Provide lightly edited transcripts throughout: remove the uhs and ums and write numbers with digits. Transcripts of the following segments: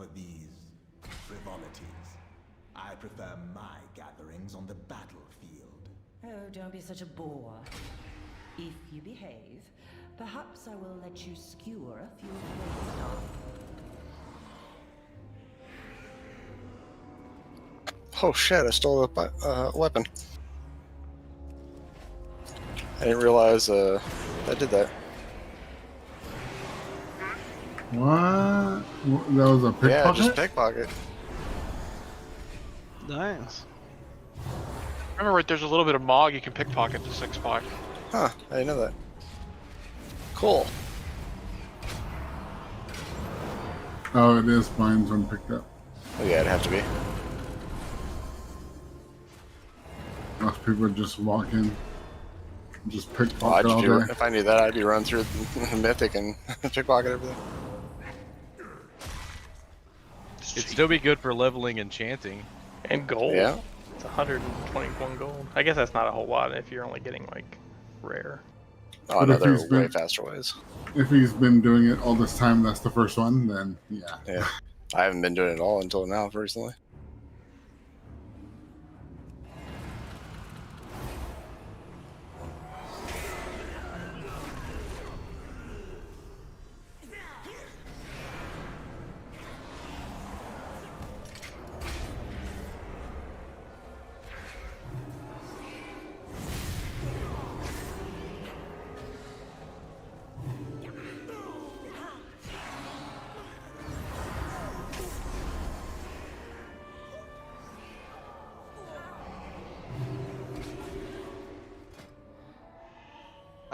for these frivolities. I prefer my gatherings on the battlefield. Oh, don't be such a bore. If you behave, perhaps I will let you skewer a few ways now. Oh shit, I stole a weapon. I didn't realize I did that. What? That was a pickpocket? Yeah, just pickpocket. Nice. Remember, there's a little bit of Mog you can pickpocket the 6-pack. Huh, I didn't know that. Cool. Oh, it is mine's when picked up. Oh yeah, it'd have to be. Most people just walk in, just pickpocket Well, all day. if I knew that, I'd be running through the Mythic and pickpocket everything. It'd still be good for leveling and chanting. And gold. Yeah. It's 121 gold. I guess that's not a whole lot if you're only getting like rare. Oh, But no, if there he's are way been- faster ways. If he's been doing it all this time, that's the first one, then yeah. Yeah. I haven't been doing it all until now, recently.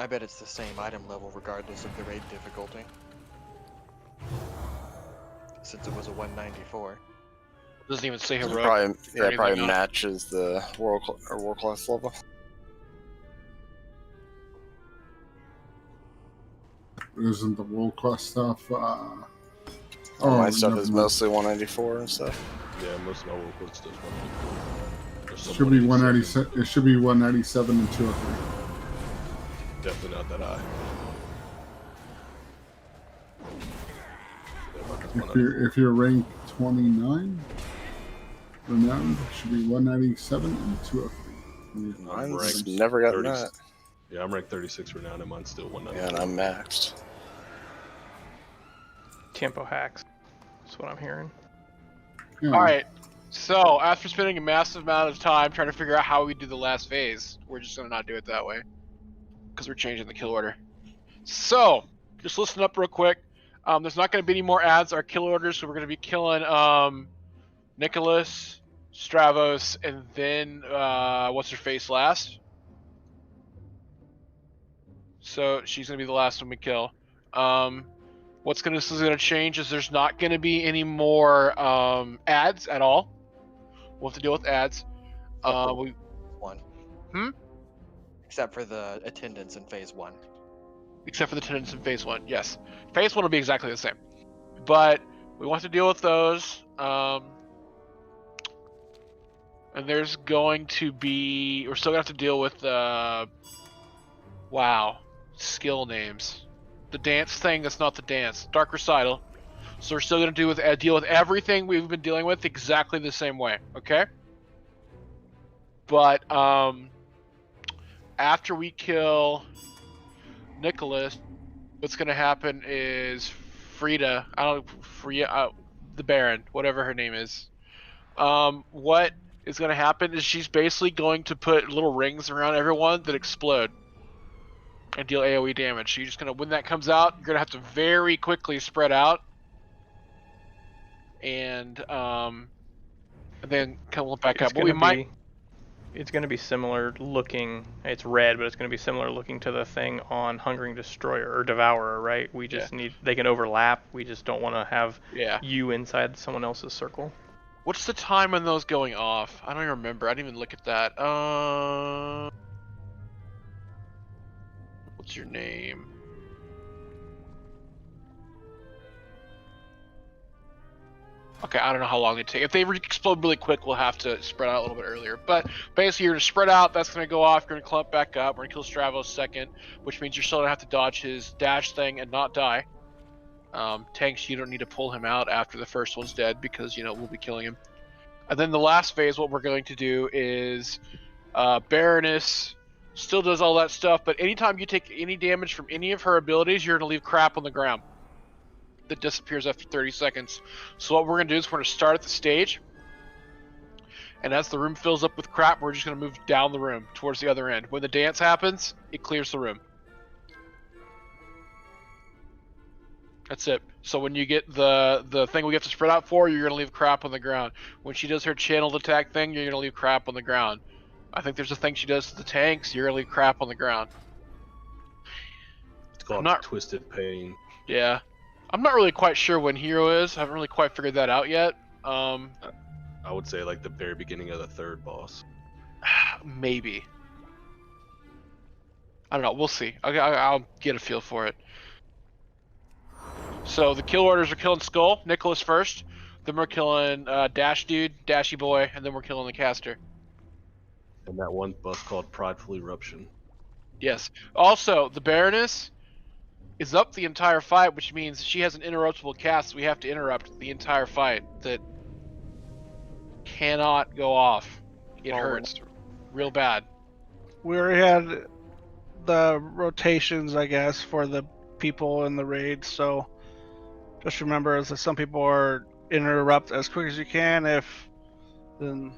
I bet it's the same item level regardless of the raid difficulty. Since it was a 194. Doesn't even say heroic. Probably anything matches the world class level. Isn't the world class stuff? All my stuff never is mind. mostly 194 and stuff. Yeah, most of my world quest stuff's 194. There's some Should be 187. 197. It should be 197 and 203. Definitely not that high. Yeah, mine is If you're ranked 29, renowned, it should be 197 and 203. Mine's ranked never gotten 30. that. Yeah, I'm ranked 36 for now, and mine's still 194. Yeah, and I'm maxed. Tempo hacks. That's what I'm hearing. Yeah. Alright, so after spending a massive amount of time trying to figure out how we do the last phase, we're just gonna not do it that way. Because we're changing the kill order. So, just listen up real quick. There's not gonna be any more ads, our kill orders, so we're gonna be killing Nicholas, Stravos, and then what's her face last? So she's gonna be the last one we kill. What's this is gonna change is there's not gonna be any more ads at all. We'll have to deal with ads. One. Hmm? Except for the attendance in phase 1. Except for the attendance in phase 1, yes. Phase 1 will be exactly the same. But we want to deal with those. And there's going to be... We're still going to have to deal with wow. Skill names. The dance thing that's not the dance. Dark Recital. So we're still going to deal with everything we've been dealing with exactly the same way. Okay? But, after we kill Nicholas, what's gonna happen is Frida, the Baron, whatever her name is. What is gonna happen is she's basically going to put little rings around everyone that explode and deal AoE damage. So you're just gonna, when that comes out, you're gonna have to very quickly spread out and then come back up. But we might. It's going to be similar looking. It's red, but it's going to be similar looking to the thing on Hungering Destroyer or Devourer, right? We just need. They can overlap. We just don't want to have you inside someone else's circle. What's the time on those going off? I don't even remember. I didn't even look at that. What's your name? Okay, I don't know how long they take. If they explode really quick, we'll have to spread out a little bit earlier. But basically, you're going to spread out. That's going to go off. You're going to clump back up. We're going to kill Stravos second, which means you're still going to have to dodge his dash thing and not die. Tanks, you don't need to pull him out after the first one's dead because, you know, we'll be killing him. And then the last phase, what we're going to do is Baroness still does all that stuff, but anytime you take any damage from any of her abilities, you're going to leave crap on the ground that disappears after 30 seconds. So what we're going to do is we're going to start at the stage, and as the room fills up with crap, we're just going to move down the room towards the other end. When the dance happens, it clears the room. That's it. So when you get the thing we have to spread out for, you're going to leave crap on the ground. When she does her channeled attack thing, you're going to leave crap on the ground. I think there's a thing she does to the tanks, you're going to leave crap on the ground. It's called Twisted Pain. Yeah. I'm not really quite sure when Hero is. I haven't really quite figured that out yet. I would say like the very beginning of the third boss. Maybe. I don't know. We'll see. I'll get a feel for it. So the kill orders are killing Skull, Nicholas first. Then we're killing Dash Dude, Dashy Boy, and then we're killing the caster. And that one boss called Prideful Eruption. Yes. Also, the Baroness is up the entire fight, which means she has an interruptible cast, so we have to interrupt the entire fight. That cannot go off. It hurts real bad. We already had the rotations, I guess, for the people in the raid, so just remember that some people are interrupt as quick as you can. If then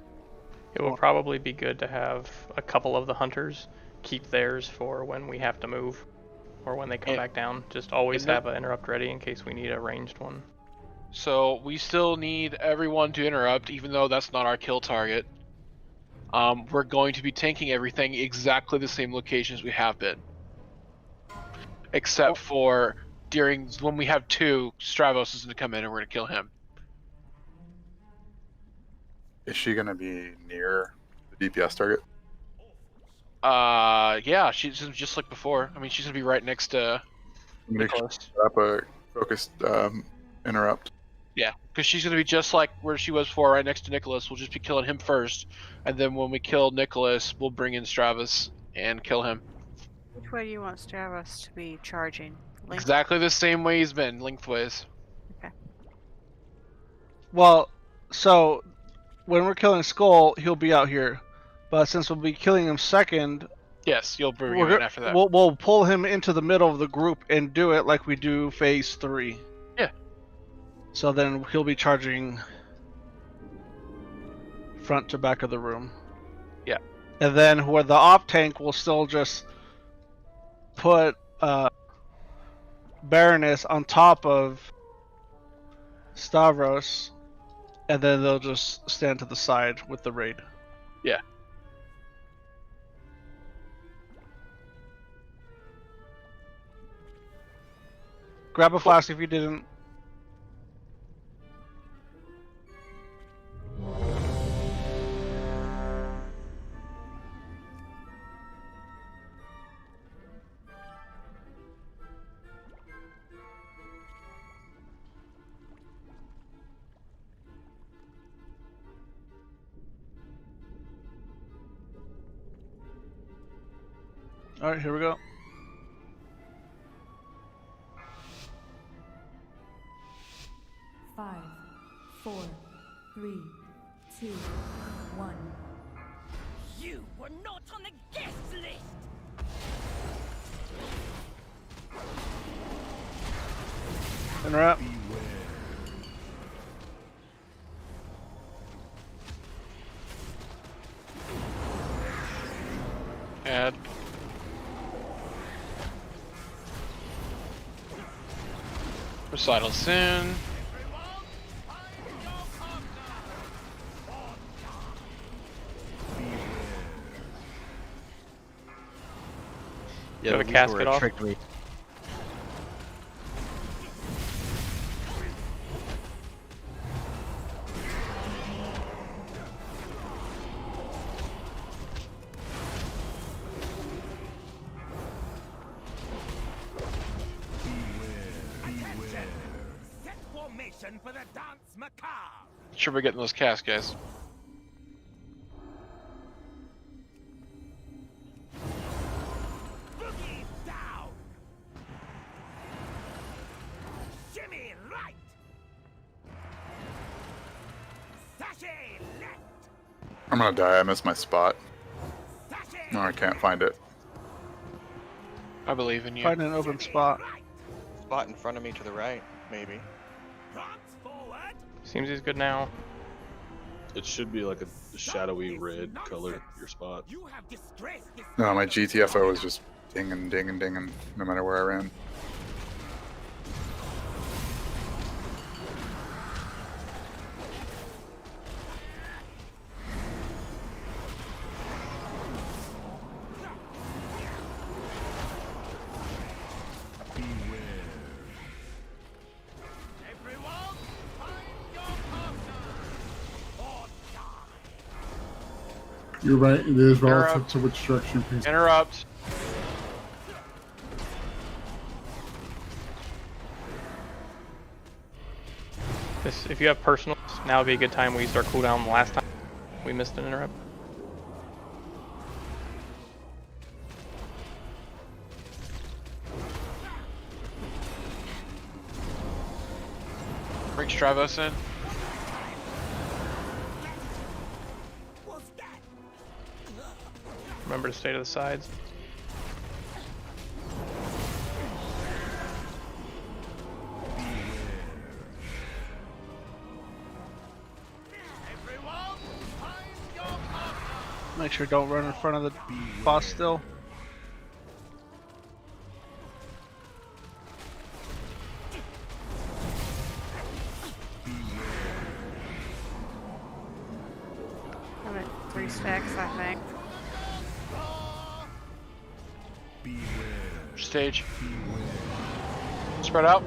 it will probably be good to have a couple of the hunters keep theirs for when we have to move or when they come back down. Just always have an interrupt ready in case we need a ranged one. So we still need everyone to interrupt, even though that's not our kill target. We're going to be tanking everything exactly the same locations we have been. Except for during when we have two, Stravos is going to come in and we're going to kill him. Is she going to be near the DPS target? Yeah, she's just like before. I mean, she's going to be right next to Nicholas. Up a focused interrupt. Yeah, because she's going to be just like where she was before, right next to Nicholas. We'll just be killing him first, and then when we kill Nicholas, we'll bring in Stravos and kill him. Which way do you want Stravos to be charging? Exactly the same way he's been, lengthways. Okay. Well, so when we're killing Skull, he'll be out here, but since we'll be killing him second, yes, you'll bring him in after that. We'll pull him into the middle of the group and do it like we do phase 3. Yeah. So then he'll be charging front to back of the room. Yeah. And then where the op tank will still just put Baroness on top of Stavros, and then they'll just stand to the side with the raid. Yeah. Grab a flask if you didn't. All right, here we go. Five, 4, 3, 2, 1. You were not on the guest list! Interrupt. Add. Recital soon. Yeah, have a casket off. Tricked me. For the dance macabre. Sure, we're getting those casts, guys. Boogie down. Shimmy I'm gonna die. I missed my spot. No, I can't find it. I believe in you. Find an open spot. Spot in front of me to the right, maybe. Seems he's good now. It should be like a shadowy red color, your spot. No, my GTFO was just dinging, dinging, dinging, no matter where I ran. You're right, it is relative to which direction you're facing. Interrupt. If you have personals, now would be a good time. We used our cooldown the last time we missed an interrupt. Bring Stravos in. Remember to stay to the sides. Make sure don't run in front of the boss still. I'm at 3 stacks, I think. Stage. Spread out.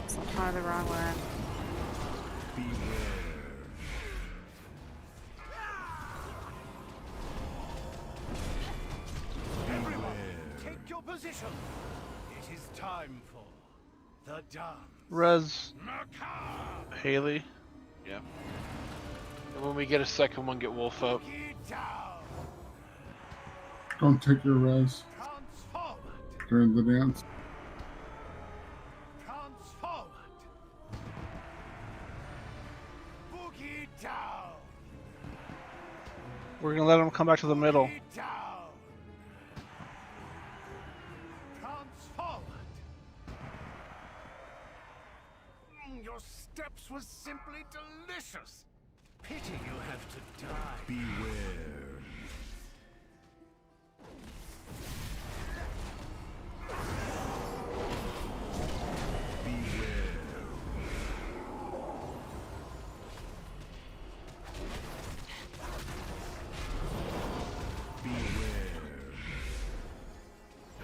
Somehow the wrong one. Take your position. It is time for the dance. Res Haley. Yeah. And when we get a second one, get Wolf up. Don't take your res during the dance. We're gonna let him come back to the middle. Your steps was simply delicious. Pity you have to die. Beware.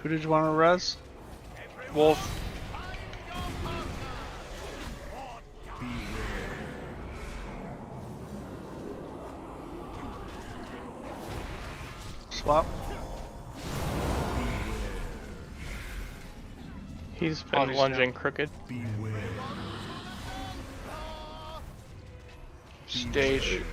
Who did you want to res? Wolf. Swap. He's been lunging crooked. Stage.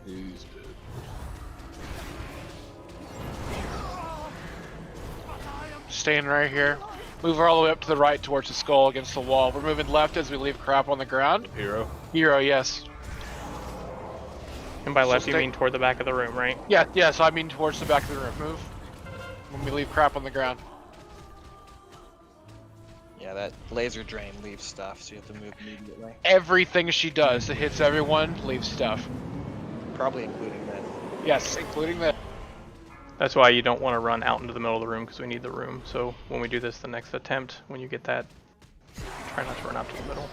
He's dead. Staying right here. Move her all the way up to the right towards the skull against the wall. We're moving left as we leave crap on the ground. Hero. Hero, yes. And by left, you mean toward the back of the room, right? Yeah, yeah, so I mean towards the back of the room. Move. When we leave crap on the ground. Yeah, that laser drain leaves stuff, so you have to move immediately. Everything she does that hits everyone leaves stuff. Probably including that. Yes, including that. That's why you don't want to run out into the middle of the room, because we need the room. So when we do this the next attempt, when you get that, try not to run out to the middle.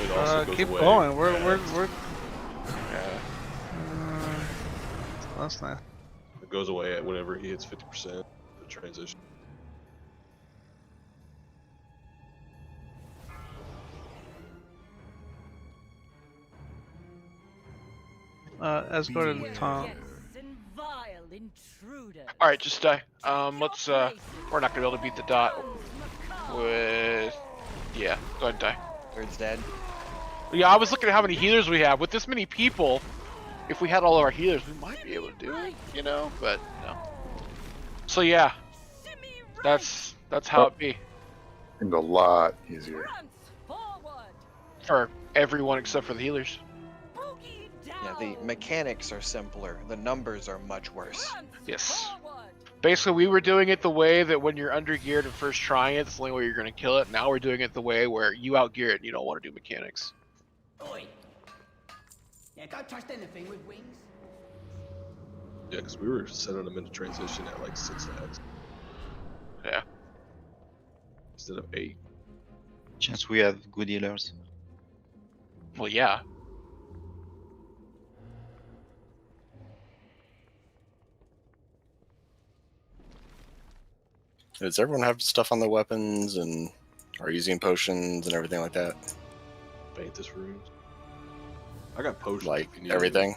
It also goes keep away. going. We're Yeah. that's nice. It goes away at whenever he hits 50% the transition. Escort and Tom. Alright, just die. Let's, we're not gonna be able to beat the dot with Yeah, go ahead and die. Third's dead. Yeah, I was looking at how many healers we have. With this many people, if we had all of our healers, we might be able to do it, you know, but no. So yeah, that's how it be. And a lot easier. For everyone except for the healers. Yeah, the mechanics are simpler. The numbers are much worse. Yes. Basically, we were doing it the way that when you're under geared and first trying it, it's the only way you're going to kill it. Now we're doing it the way where you out gear it and you don't want to do mechanics. Oi! Yeah, don't trust anything with wings. Yeah, because we were sending them into transition at like 6 stacks. Yeah. Instead of 8. Chance we have good healers. Well, yeah. Does everyone have stuff on their weapons and are using potions and everything like that? Banthus runes. I got potions. Like everything?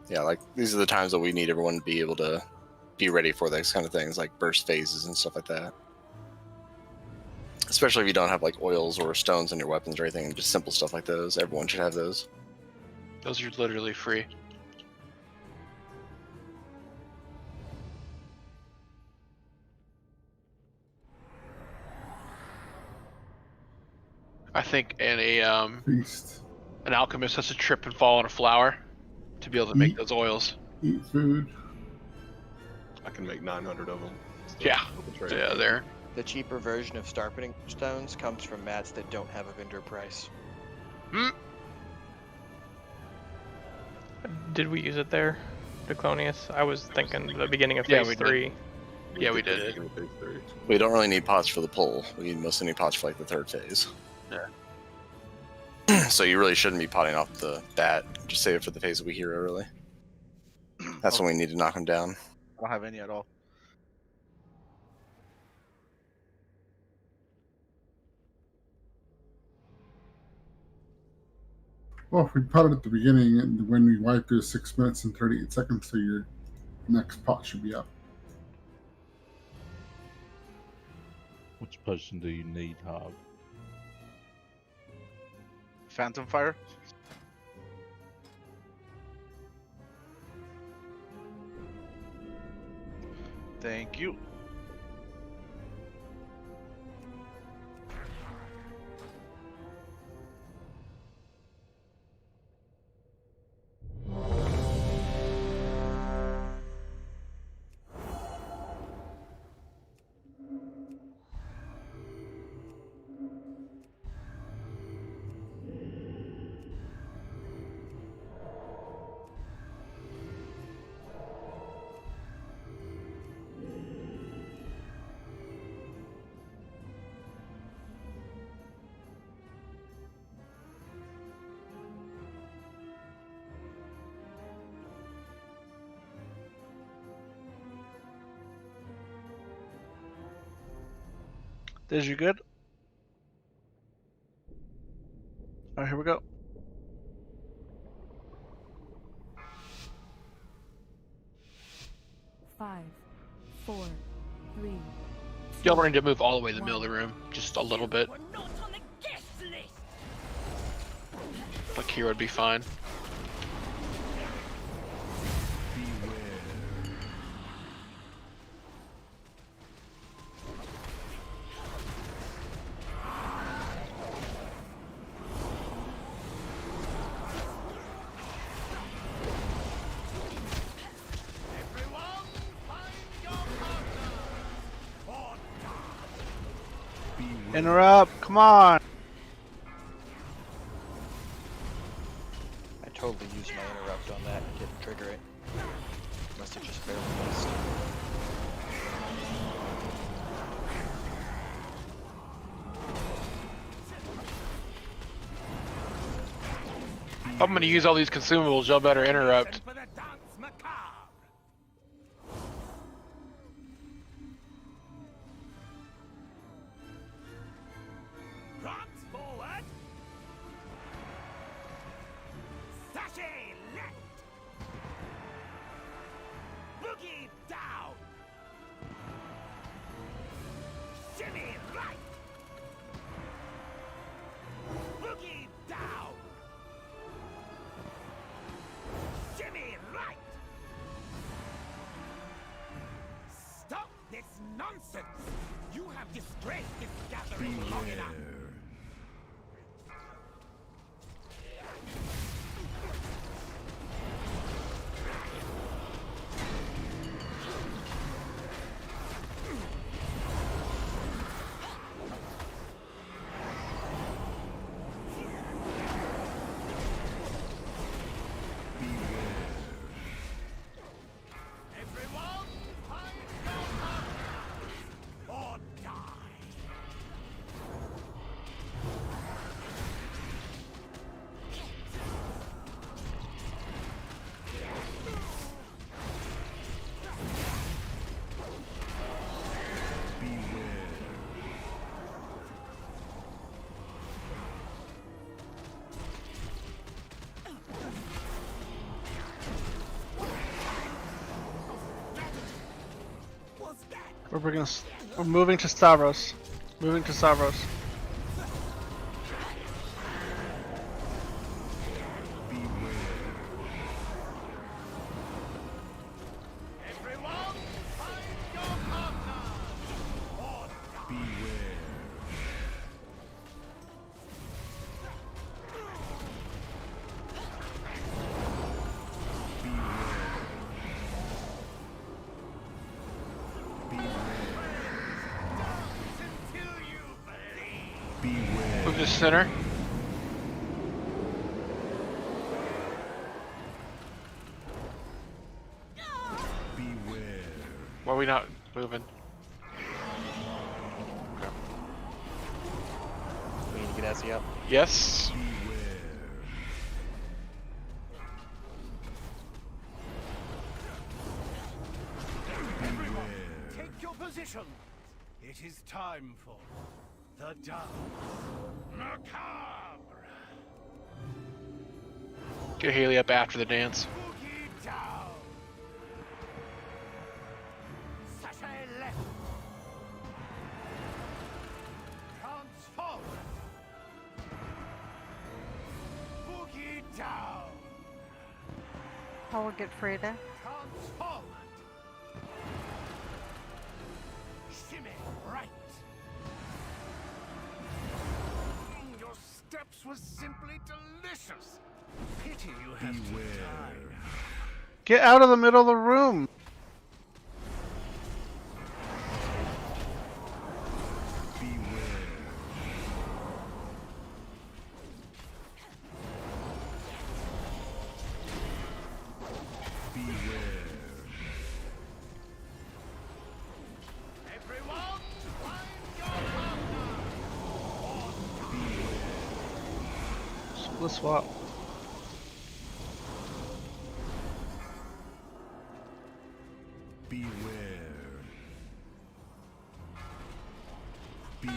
Yeah, like these are the times that we need everyone to be able to be ready for those kind of things, like burst phases and stuff like that. Especially if you don't have like oils or stones in your weapons or anything, just simple stuff like those. Everyone should have those. Those are literally free. I think an alchemist has to trip and fall on a flower to be able to make those oils. Eat food. I can make 900 of them. Yeah. Yeah, there. The cheaper version of sharpening stones comes from mats that don't have a vendor price. Did we use it there, Declonius? I was thinking the beginning of phase 3. Yeah, we did. We don't really need pots for the pull. We mostly need pots for like the third phase. Yeah. So you really shouldn't be potting off that. Just save it for the phase that we hear early. That's when we need to knock them down. I don't have any at all. Well, if we pot it at the beginning, and when we wipe, there's 6 minutes and 38 seconds, so your next pot should be up. Which potion do you need, Hog? Phantom Fire? Thank you. Did you good? Alright, here we go. Five, 4, 3. Y'all need to move all the way to the middle of the room, just a little bit. Like here would be fine. Interrupt, come on! I totally used my interrupt on that and didn't trigger it. Must have just barely missed. If I'm gonna use all these consumables, y'all better interrupt. nonsense! You have disgraced this gathering long enough! We're moving to Stavros. Moving to Stavros. Move to center. Why are we not moving? We need to get Essie up. Yes. Take your position. It is time for the dance. Macabre. Get Haley up after the dance. Boogie down. Sashay left. Transform. Boogie down. I will get Frida. Transform. Shimmy right. Your steps were simply delicious. Pity you have to die. Get out of the middle of the room. Let's swap. Beware. Beware.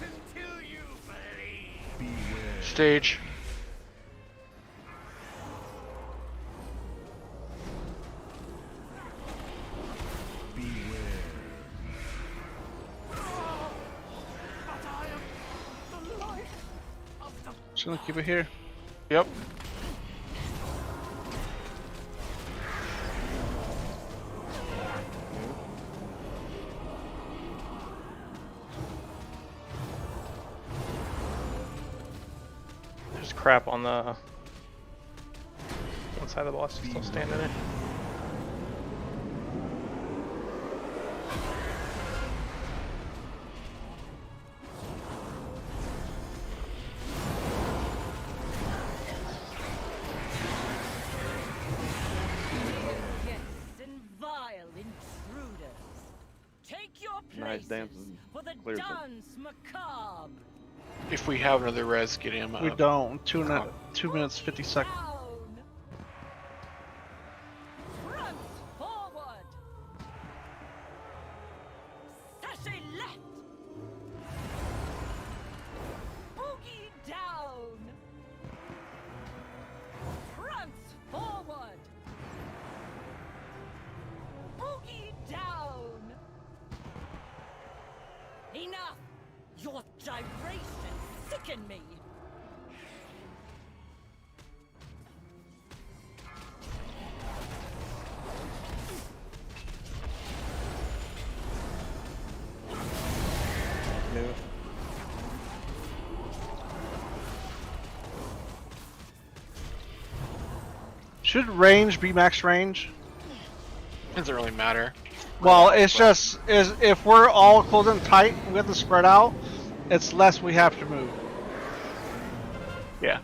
Until you believe. Beware. Stage. Just gonna keep it here. Yep. There's crap on the one side of the boss still standing there. Nice dancing. For the Clears it. dance macabre. If we have another res, get him up. We don't. 2 minutes 50 seconds. Front forward. Sashay left. Boogie down. Front forward. Boogie down. Enough! Your gyrations sicken me! Should range be max range? Doesn't really matter. Well, it's just is if we're all close and tight, we have to spread out. It's less we have to move. Yeah.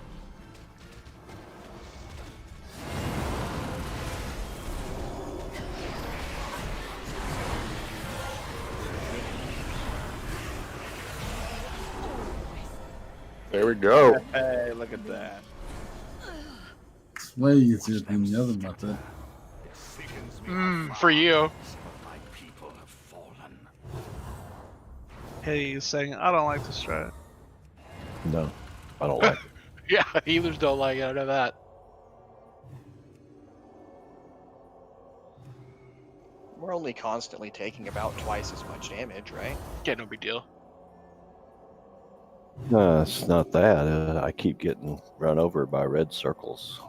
There we go. Hey, look at that. It's way easier than the other method. For you. Hey, he's saying, I don't like this strat. No, I don't like it. Yeah, healers don't like it. I know that. We're only constantly taking about twice as much damage, right? Yeah, no big deal. No, it's not that. I keep getting run over by red circles.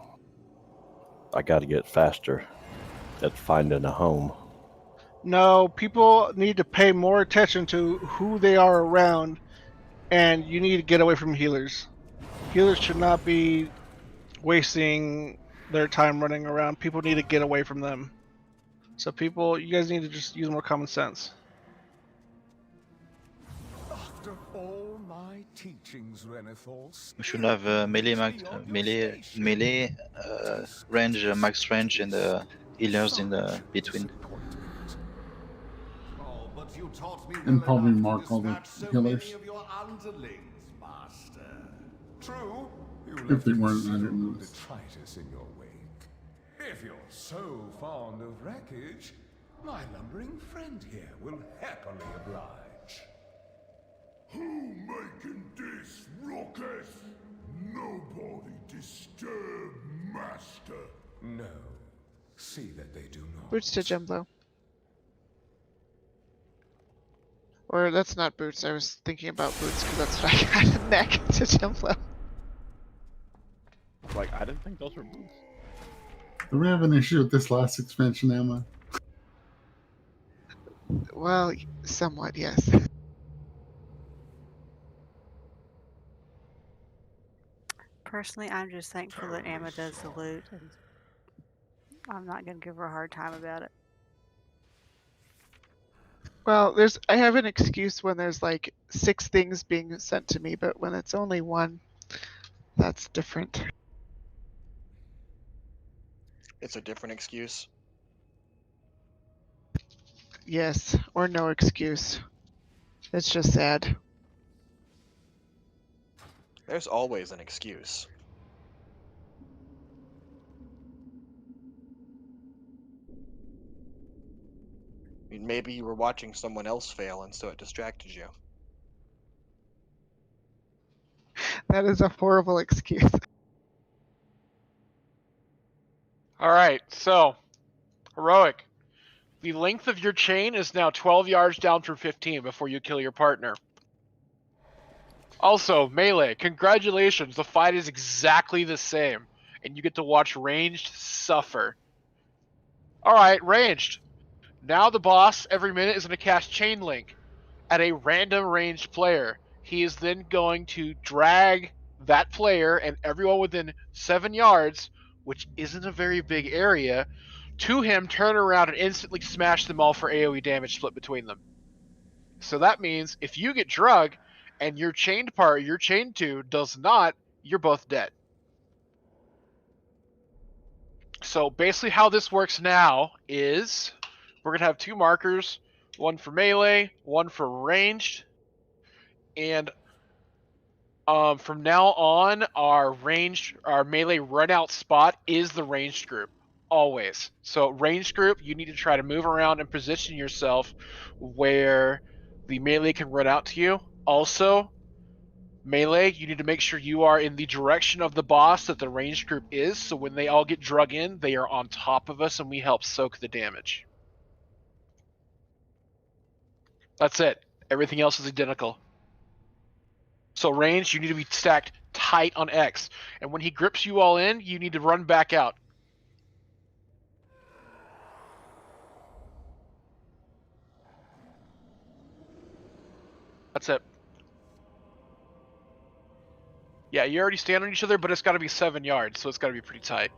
I got to get faster at finding a home. No, people need to pay more attention to who they are around, and you need to get away from healers. Healers should not be wasting their time running around. People need to get away from them. So people, you guys need to just use more common sense. After all my teachings, Renethor, We should have melee range, max range, and healers in the between. oh, but you taught me And well probably enough to mark all the dispatch so healers. many of your underlings, Master. True, you If left they weren't, I considerable didn't notice. detritus in your wake. If you're so fond of wreckage, my lumbering friend here will happily oblige. Who making this ruckus? Nobody disturb Master. No. See that they do not. Boots to Jumbo. Or that's not boots. I was thinking about boots because that's what I got. Neck to Jumbo. Like, I didn't think those were boots. Do we have an issue with this last expansion, Emma? Well, somewhat, yes. Personally, I'm just thankful that Amma does the loot, and I'm not going to give her a hard time about it. Well, I have an excuse when there's like 6 things being sent to me, but when it's only 1, that's different. It's a different excuse. Yes, or no excuse. It's just sad. There's always an excuse. I mean, maybe you were watching someone else fail and so it distracted you. That is a horrible excuse. Alright, so. Heroic. The length of your chain is now 12 yards down from 15 before you kill your partner. Also, melee, congratulations, the fight is exactly the same, and you get to watch ranged suffer. Alright, ranged. Now the boss, every minute, is going to cast Chain Link at a random ranged player. He is then going to drag that player and everyone within 7 yards, which isn't a very big area, to him, turn around, and instantly smash them all for AoE damage split between them. So that means if you get drug and your chained part, your chained to, does not, you're both dead. So basically how this works now is we're going to have 2 markers, one for melee, one for ranged, and from now on, our melee run out spot is the ranged group. Always. So ranged group, you need to try to move around and position yourself where the melee can run out to you. Also, melee, you need to make sure you are in the direction of the boss that the ranged group is, so when they all get drug in, they are on top of us and we help soak the damage. That's it. Everything else is identical. So range, you need to be stacked tight on X. And when he grips you all in, you need to run back out. That's it. Yeah, you already stand on each other, but it's got to be 7 yards, so it's got to be pretty tight.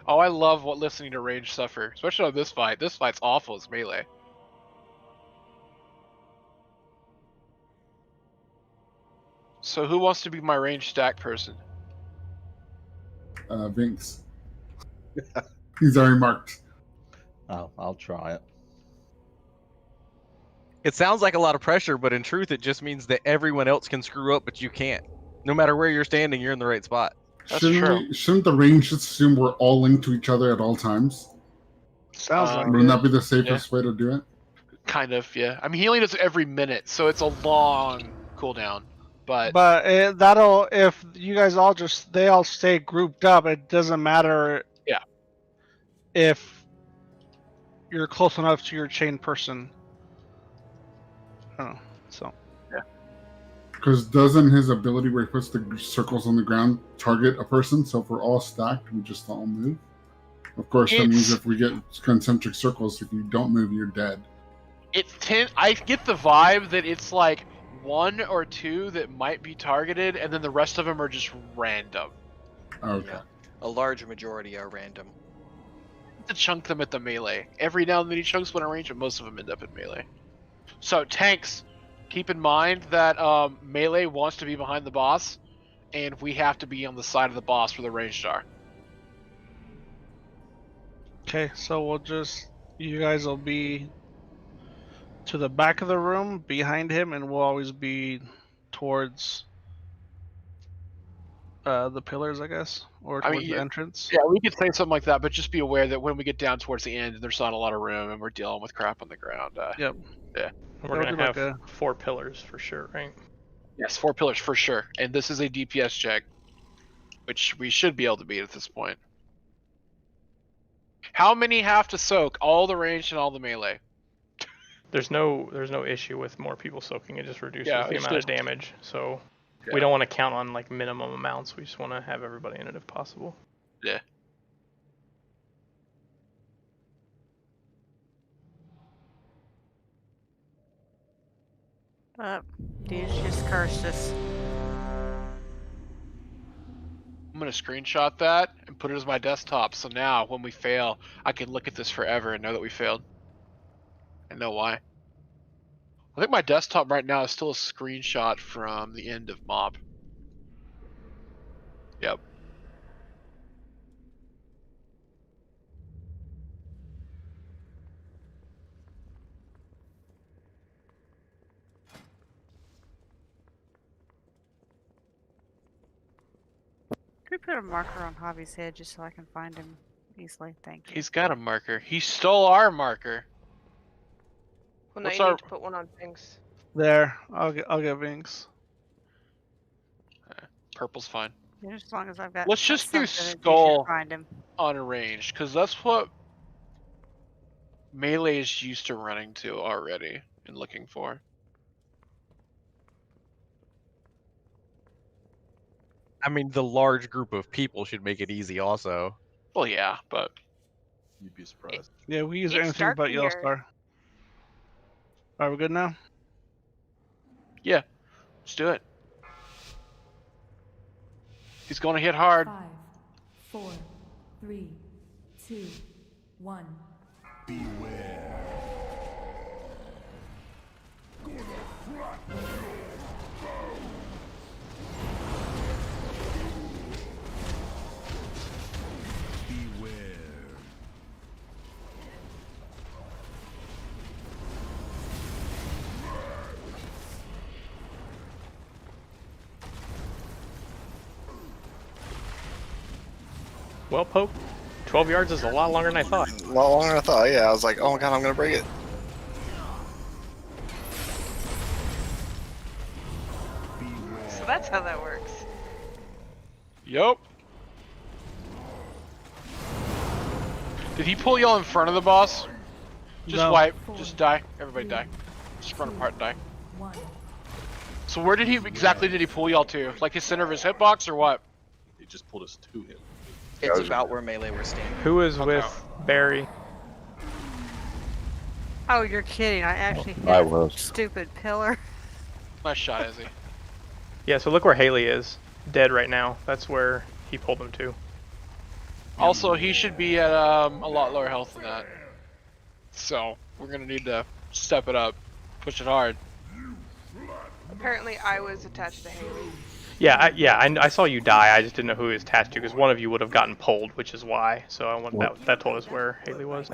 Oh, I love listening to range suffer, especially on this fight. This fight's awful as melee. So who wants to be my range stack person? Vinks. He's already marked. I'll try it. It sounds like a lot of pressure, but in truth, it just means that everyone else can screw up, but you can't. No matter where you're standing, you're in the right spot. Shouldn't the range just assume we're all linked to each other at all times? Sounds like Wouldn't it. that be the safest way to do it? Kind of, yeah. I mean, he only does it every minute, so it's a long cooldown. But that'll, if you guys all they all stay grouped up, it doesn't matter. Yeah. If you're close enough to your chain person. Oh, so. Yeah. Because doesn't his ability where he puts the circles on the ground target a person? So if we're all stacked, we just all move. Of course, that means if we get concentric circles, if you don't move, you're dead. I get the vibe that it's like 1 or 2 that might be targeted, and then the rest of them are just random. Okay. Yeah. A large majority are random. To chunk them at the melee. Every now and then he chunks one in range, but most of them end up in melee. So tanks, keep in mind that melee wants to be behind the boss, and we have to be on the side of the boss where the ranged are. Okay, so you guys will be to the back of the room behind him, and we'll always be towards the pillars, I guess, or towards the entrance. Yeah, we could say something like that, but just be aware that when we get down towards the end, there's not a lot of room, and we're dealing with crap on the ground. Yep. Yeah. We're gonna have 4 pillars for sure, right? Yes, 4 pillars for sure, and this is a DPS check, which we should be able to beat at this point. How many have to soak? All the ranged and all the melee. There's no issue with more people soaking. It just reduces the amount of damage. So Yeah. we don't want to count on like minimum amounts. We just want to have everybody in it if possible. Yeah. Dude just cursed us. I'm gonna screenshot that and put it as my desktop, so now when we fail, I can look at this forever and know that we failed. And know why. I think my desktop right now is still a screenshot from the end of Mob. Yep. Could we put a marker on Hobby's head just so I can find him easily? Thank you. He's got a marker. He stole our marker. Well, now What's you our- need to put one on things. There, I'll get Vinks. Purple's fine. Yeah, as long as I've got. Let's just do something, it's easier to skull Find him. unarranged, because that's what melee is used to running to already and looking for. I mean, the large group of people should make it easy also. Well, yeah, but you'd be surprised. Yeah, we use It's anything dark but Yellow here. Star. Are we good now? Yeah, let's do it. He's gonna hit hard. 5, 4, 3, 2, 1. Well, Poke, 12 yards is a lot longer than I thought. A lot longer than I thought. Yeah, I was like, oh my god, I'm gonna break it. So that's how that works. Yup. Did he pull y'all in front of the boss? Just No. wipe. Just die. Everybody die. Just run apart and die. 1. So where did he exactly did he pull y'all to? Like his center of his hitbox or what? He just pulled us to him. It's about where melee we're standing. Who is with Barry? Oh, you're kidding! I actually hit I a was. stupid pillar. Nice shot, Izzy. Yeah, so look where Haley is. Dead right now. That's where he pulled him to. Also, he should be at a lot lower health than that. So we're gonna need to step it up, push it hard. Apparently, I was attached to Haley. Yeah, I saw you die. I just didn't know who he was attached to because one of you would have gotten pulled, which is why. So I want that told us where Haley was.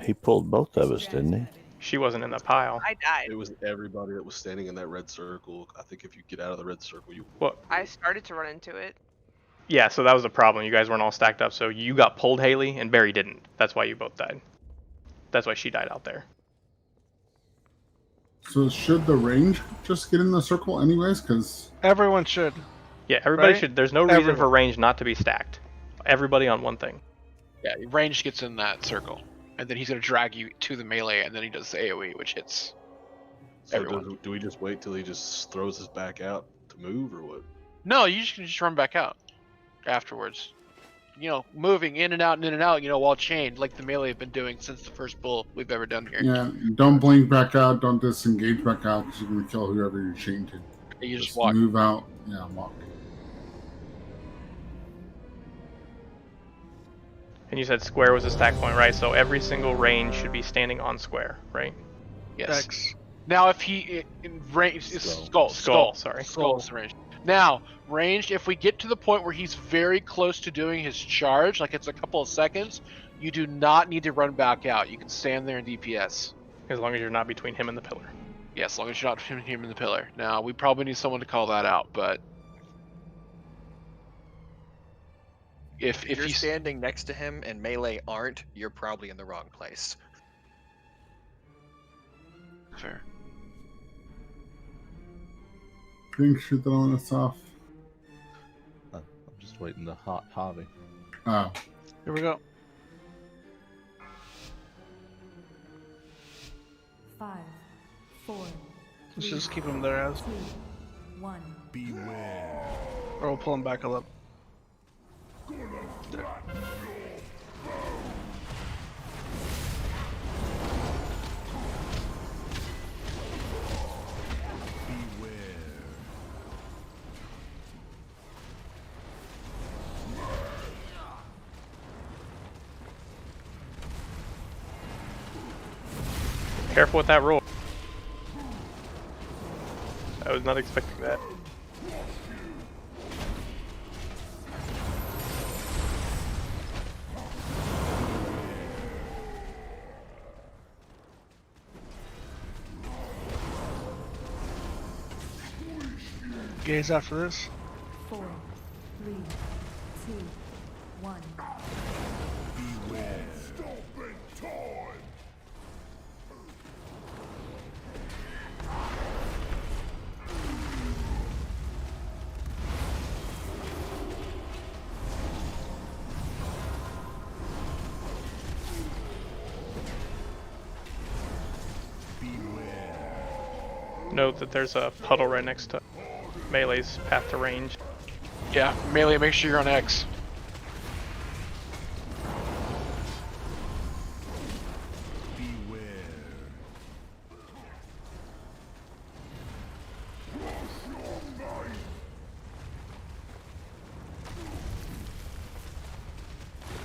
He pulled both of us, didn't he? She wasn't in the pile. I died. It was everybody that was standing in that red circle. I think if you get out of the red circle, you. What? I started to run into it. Yeah, so that was the problem. You guys weren't all stacked up, so you got pulled, Haley, and Barry didn't. That's why you both died. That's why she died out there. So should the range just get in the circle anyways? Because everyone should. Yeah, everybody right? should. There's no reason for range not to be stacked. Everybody on one thing. Yeah, range gets in that circle, and then he's gonna drag you to the melee, and then he does the AOE, which hits everyone. Do we just wait till he just throws us back out to move, or what? No, you can just run back out afterwards. You know, moving in and out, while chained, like the melee have been doing since the first bull we've ever done here. yeah, don't blink back out, don't disengage back out, because you're gonna kill whoever you're chained to. You just walk. Move out. Yeah, walk. And you said square was a stack point, right? So every single range should be standing on square, right? Yes. X. Now, if he in range is skull, sorry. skull is the range. Now, ranged, if we get to the point where he's very close to doing his charge, like it's a couple of seconds, you do not need to run back out. You can stand there and DPS. As long as you're not between him and the pillar. Yeah, as long as you're not between him and the pillar. Now, we probably need someone to call that out, but if you're standing next to him and melee aren't, you're probably in the wrong place. Fair. Thanks for throwing us off. I'm just waiting to hot Harvey. Oh. Here we go. 5, 4. Let's just keep him there as. 2, 1. Beware. Or we'll pull him back a little. There. Careful with that roll. I was not expecting that. Gaze after this. 4, 3, 2, 1. Beware. Stop it, time. Note that there's a puddle right next to Melee's path to range. Yeah, melee, make sure you're on X.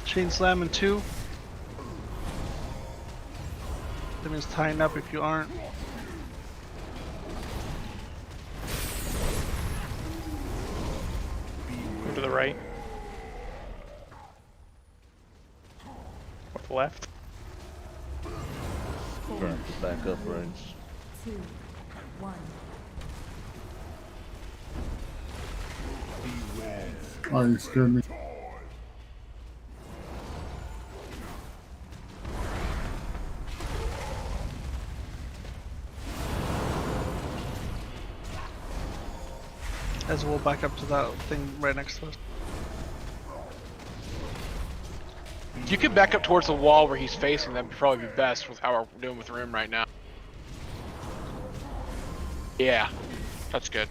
Chain slam in 2. That means tying up if you aren't. Move to the right. Or the left. Trying to back up range. 2, 1. Oh, you scared me. As we'll back up to that thing right next to us. You could back up towards the wall where he's facing. That'd probably be best with how we're doing with Rim right now. Yeah, that's good.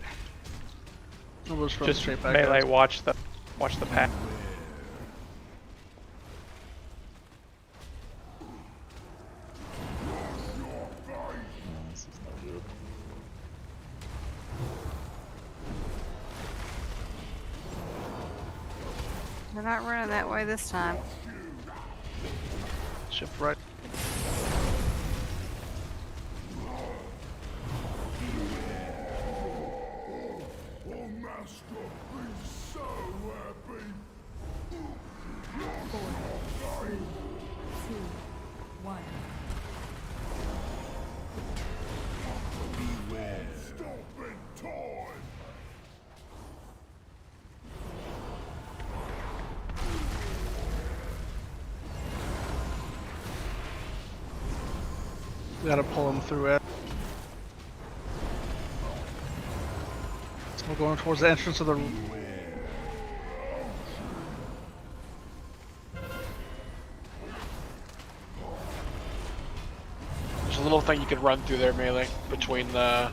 Just melee, watch the path. This is not good. They're not running that way this time. Shift right. We gotta pull him through it. So we're going towards the entrance of the. There's a little thing you could run through there, melee, between the.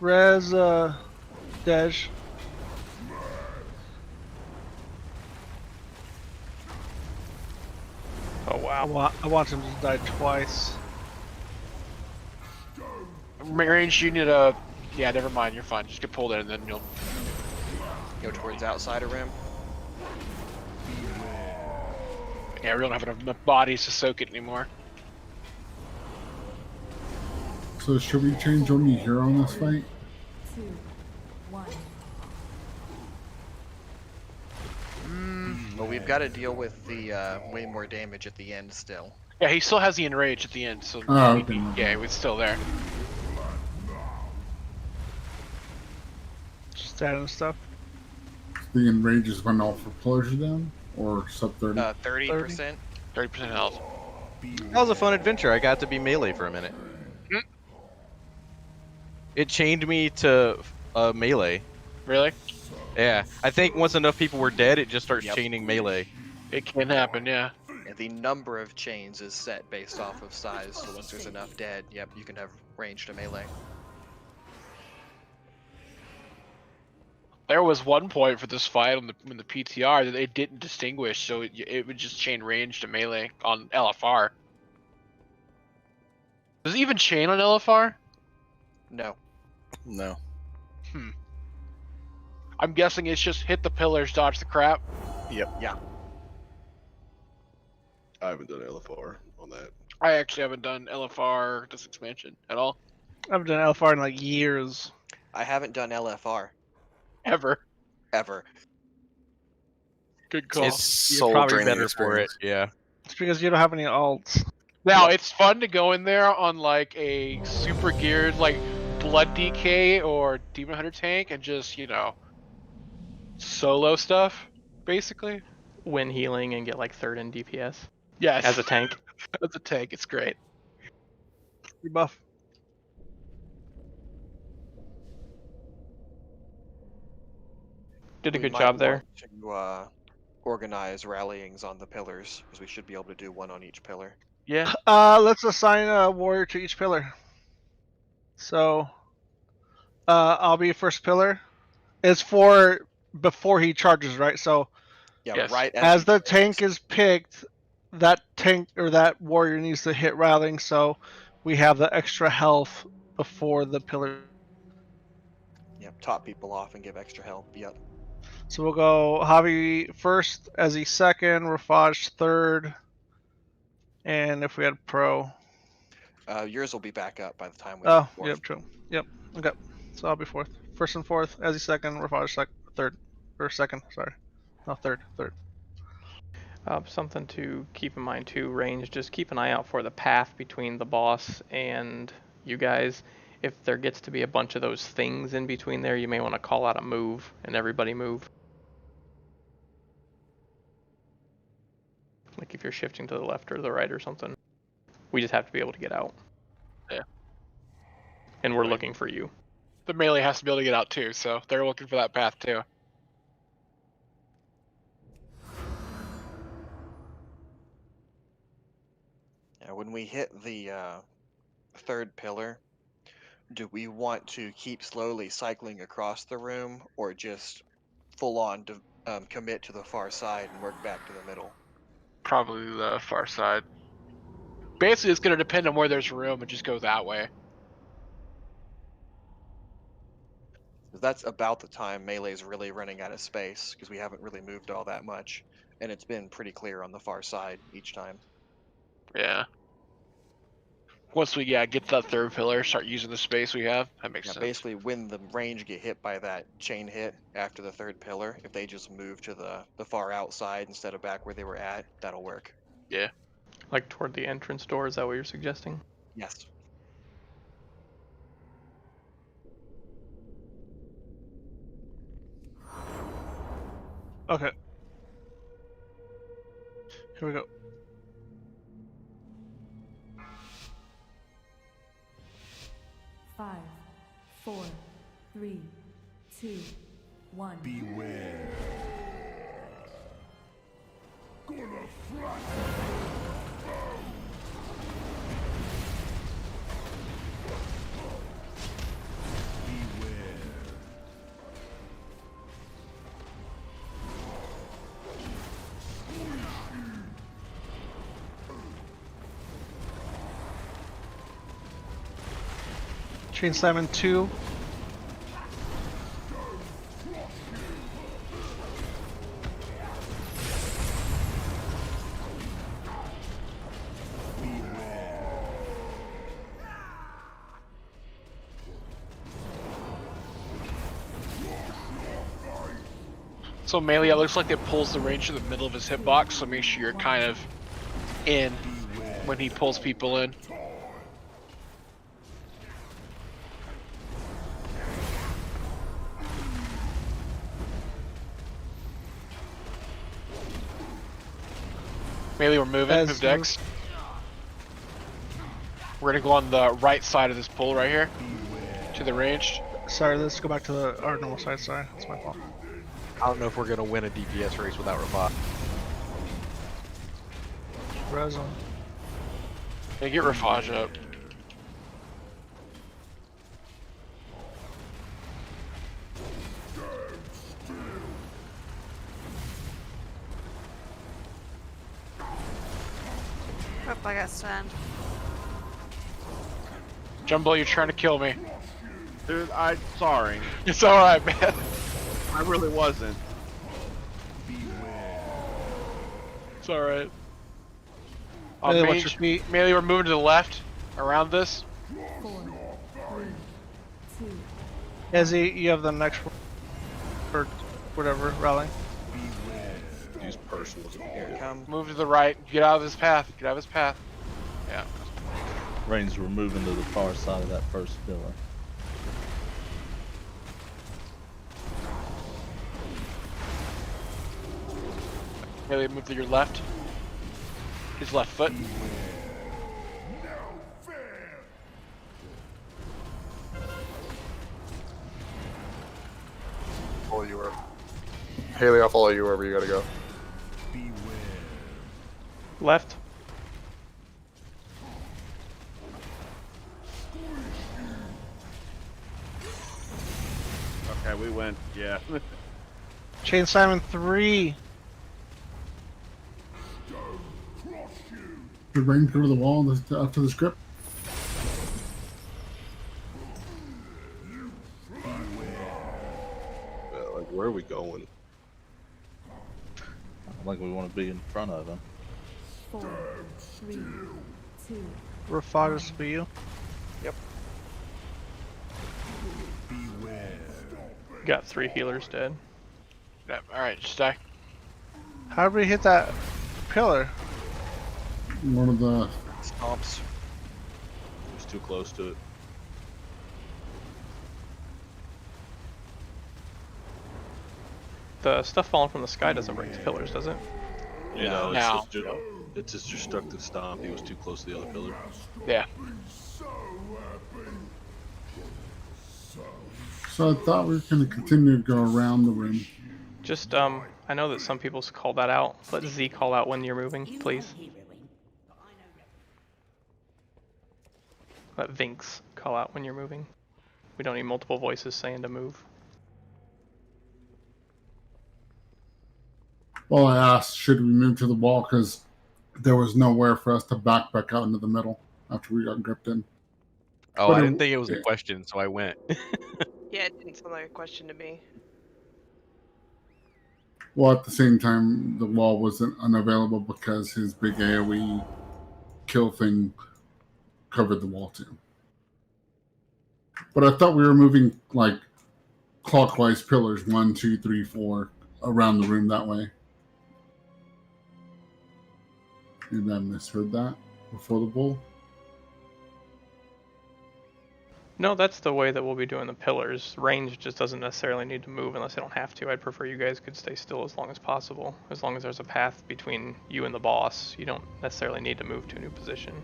Res, Dej. Oh wow. I want him to die twice. Range, you need a. Yeah, never mind, you're fine. Just get pulled in and then you'll. Go towards outside of rim. Yeah, we don't have enough bodies to soak it anymore. So should we change only hero in this fight? 2, 1. But we've got to deal with the way more damage at the end still. Yeah, he still has the enrage at the end, so Oh, okay. yeah, it's still there. Just adding stuff. The enrage is when all pillars are down, or sub 30. 30%. 30% health. That was a fun adventure. I got to be melee for a minute. It chained me to melee. Really? Yeah. I think once enough people were dead, it just starts chaining melee. It can happen, yeah. And the number of chains is set based off of size, so once there's enough dead, yep, you can have range to melee. There was one point for this fight on in the PTR that it didn't distinguish, so it would just chain range to melee on LFR. Does it even chain on LFR? No. No. I'm guessing it's just hit the pillars, dodge the crap. Yep. Yeah. I haven't done LFR on that. I actually haven't done LFR this expansion at all. I haven't done LFR in like years. I haven't done LFR. Ever. Good call. It's probably better for it. Yeah. It's because you don't have any alts. Now it's fun to go in there on like a super geared like Blood DK or Demon Hunter tank and just, you know, solo stuff, basically. Win healing and get like 3rd in DPS. Yes. As a tank. As a tank, it's great. Rebuff. Did a good job there. To organize rallyings on the pillars, because we should be able to do one on each pillar. Yeah. Let's assign a warrior to each pillar. So, I'll be first pillar. It's for before he charges, right? So, yeah, yes. Right as the tank is picked, that tank or that warrior needs to hit rallying, so we have the extra health before the pillar. Yep, top people off and give extra help. Yep. So we'll go Javi first, Ezzy second, Rafaj third, and if we had pro. Yours will be back up by the time we. Oh, yep, true. Yep, okay. So I'll be fourth. First and fourth, Ezzy second, Rafaj third. Or second, sorry. No, third. Something to keep in mind too, range, just keep an eye out for the path between the boss and you guys. If there gets to be a bunch of those things in between there, you may want to call out a move and everybody move. Like if you're shifting to the left or the right or something. We just have to be able to get out. Yeah. And we're looking for you. The melee has to be able to get out too, so they're looking for that path too. Yeah, when we hit the 3rd pillar, do we want to keep slowly cycling across the room, or just full on commit to the far side and work back to the middle? Probably the far side. Basically, it's going to depend on where there's room and just go that way. 'Cause that's about the time Melee's really running out of space, because we haven't really moved all that much. And it's been pretty clear on the far side each time. Yeah. Once we get to that third pillar, start using the space we have, that makes sense. Basically, when the range get hit by that chain hit after the third pillar, if they just move to the far outside instead of back where they were at, that'll work. Yeah. Like toward the entrance door, is that what you're suggesting? Yes. Okay. Here we go. Five, 4, 3, 2, 1. Beware. Gonna fly. Chain Simon 2. So Melee, it looks like it pulls the range to the middle of his hitbox, so make sure you're kind of in when he pulls people in. Melee, we're moving. Move decks. We're gonna go on the right side of this pull right here to the range. Sorry, let's go back to our normal side. Sorry, that's my fault. I don't know if we're gonna win a DPS race without revive. Res on. Yeah, get Ravage up. Oh, I got stunned. Jumbo, you're trying to kill me. Dude, I'm sorry. It's alright, man. I really wasn't. It's alright. Melee, watch your feet. Melee, we're moving to the left around this. 4, 3, 2. Ezzy, you have the next one. Or whatever, rally. Use personal. Here it comes. Move to the right. Get out of his path. Get out of his path. Yeah. Reigns, we're moving to the far side of that first pillar. Melee, move to your left. His left foot. Follow you wherever. Haley, I'll follow you wherever you gotta go. Left. Okay, we went. Yeah. Chain Simon 3. Did Rain go to the wall after the script? Like, where are we going? I think we want to be in front of him. 4, 3, 2. Rafaga's for you. Yep. Got 3 healers dead. Yeah, alright, just die. How did we hit that pillar? One of the Stomps. It's too close to it. The stuff falling from the sky doesn't break the pillars, does it? You know, No. it's just destructive stomp. He was too close to the other pillar. Yeah. So I thought we were going to continue to go around the room. Just, I know that some people call that out. Let Z call out when you're moving, please. Let Vinx call out when you're moving. We don't need multiple voices saying to move. Well, I asked, should we move to the wall? Because there was nowhere for us to back out into the middle after we got gripped in. Oh, But I didn't think it was a question, so I went. Yeah, Yeah, it didn't sound like a question to me. Well, at the same time, the wall wasn't unavailable because his big AoE kill thing covered the wall too. But I thought we were moving like clockwise pillars, 1, 2, 3, 4, around the room that way. Maybe I misheard that before the bull. No, that's the way that we'll be doing the pillars. Range just doesn't necessarily need to move unless they don't have to. I'd prefer you guys could stay still as long as possible. As long as there's a path between you and the boss, you don't necessarily need to move to a new position.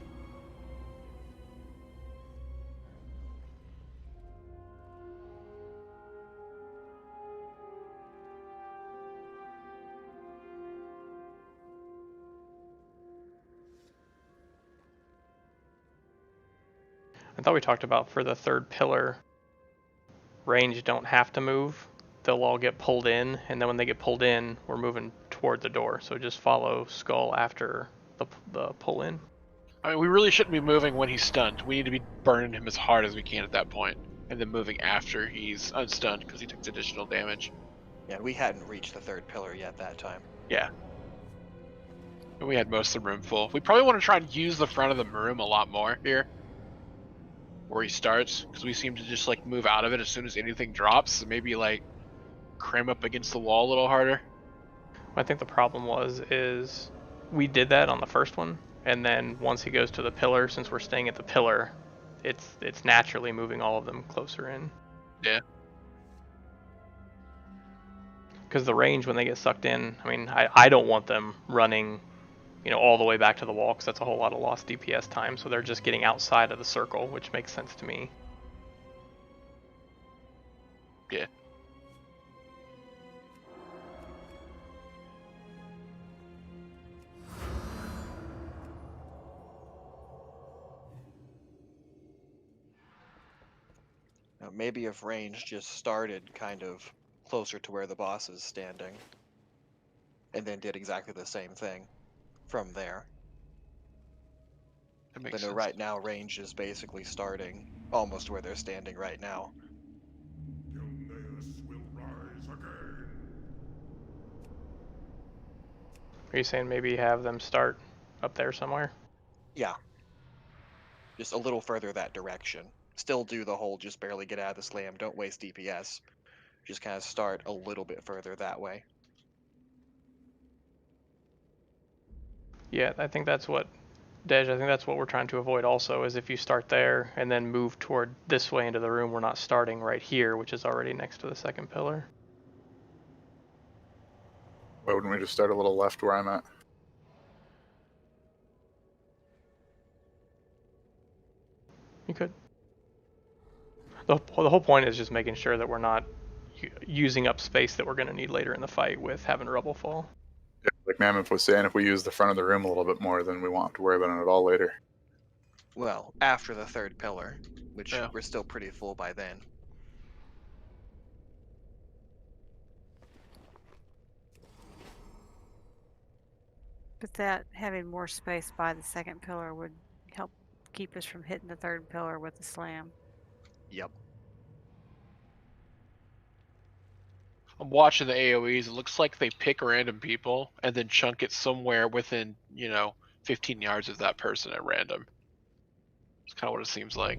I thought we talked about for the third pillar, range don't have to move. They'll all get pulled in, and then when they get pulled in, we're moving toward the door. So just follow Skull after the pull in. I mean, we really shouldn't be moving when he's stunned. We need to be burning him as hard as we can at that point, and then moving after he's unstunned because he takes additional damage. Yeah, we hadn't reached the third pillar yet that time. Yeah. And we had most of the room full. We probably want to try and use the front of the room a lot more here, where he starts, because we seem to just like move out of it as soon as anything drops. So maybe like cram up against the wall a little harder. I think the problem is we did that on the first one, and then once he goes to the pillar, since we're staying at the pillar, it's naturally moving all of them closer in. Yeah. Because the range, when they get sucked in, I mean, I don't want them running, all the way back to the wall, because that's a whole lot of lost DPS time. So they're just getting outside of the circle, which makes sense to me. Yeah. Now, maybe if range just started kind of closer to where the boss is standing, and then did exactly the same thing from there. That makes But sense. right now, range is basically starting almost where they're standing right now. Are you saying maybe have them start up there somewhere? Yeah. Just a little further that direction. Still do the whole just barely get out of the slam, don't waste DPS. Just kind of start a little bit further that way. Yeah, I think that's what, Dej, I think that's what we're trying to avoid also, is if you start there and then move toward this way into the room, we're not starting right here, which is already next to the second pillar. Why wouldn't we just start a little left where I'm at? You could. The whole point is just making sure that we're not using up space that we're going to need later in the fight with having rubble fall. Yeah, like Mammoth was saying, if we use the front of the room a little bit more, then we won't have to worry about it at all later. Well, after the third pillar, which we're still pretty full by then. But that having more space by the second pillar would help keep us from hitting the third pillar with the slam. Yep. I'm watching the AoEs. It looks like they pick random people and then chunk it somewhere within, 15 yards of that person at random. It's kind of what it seems like.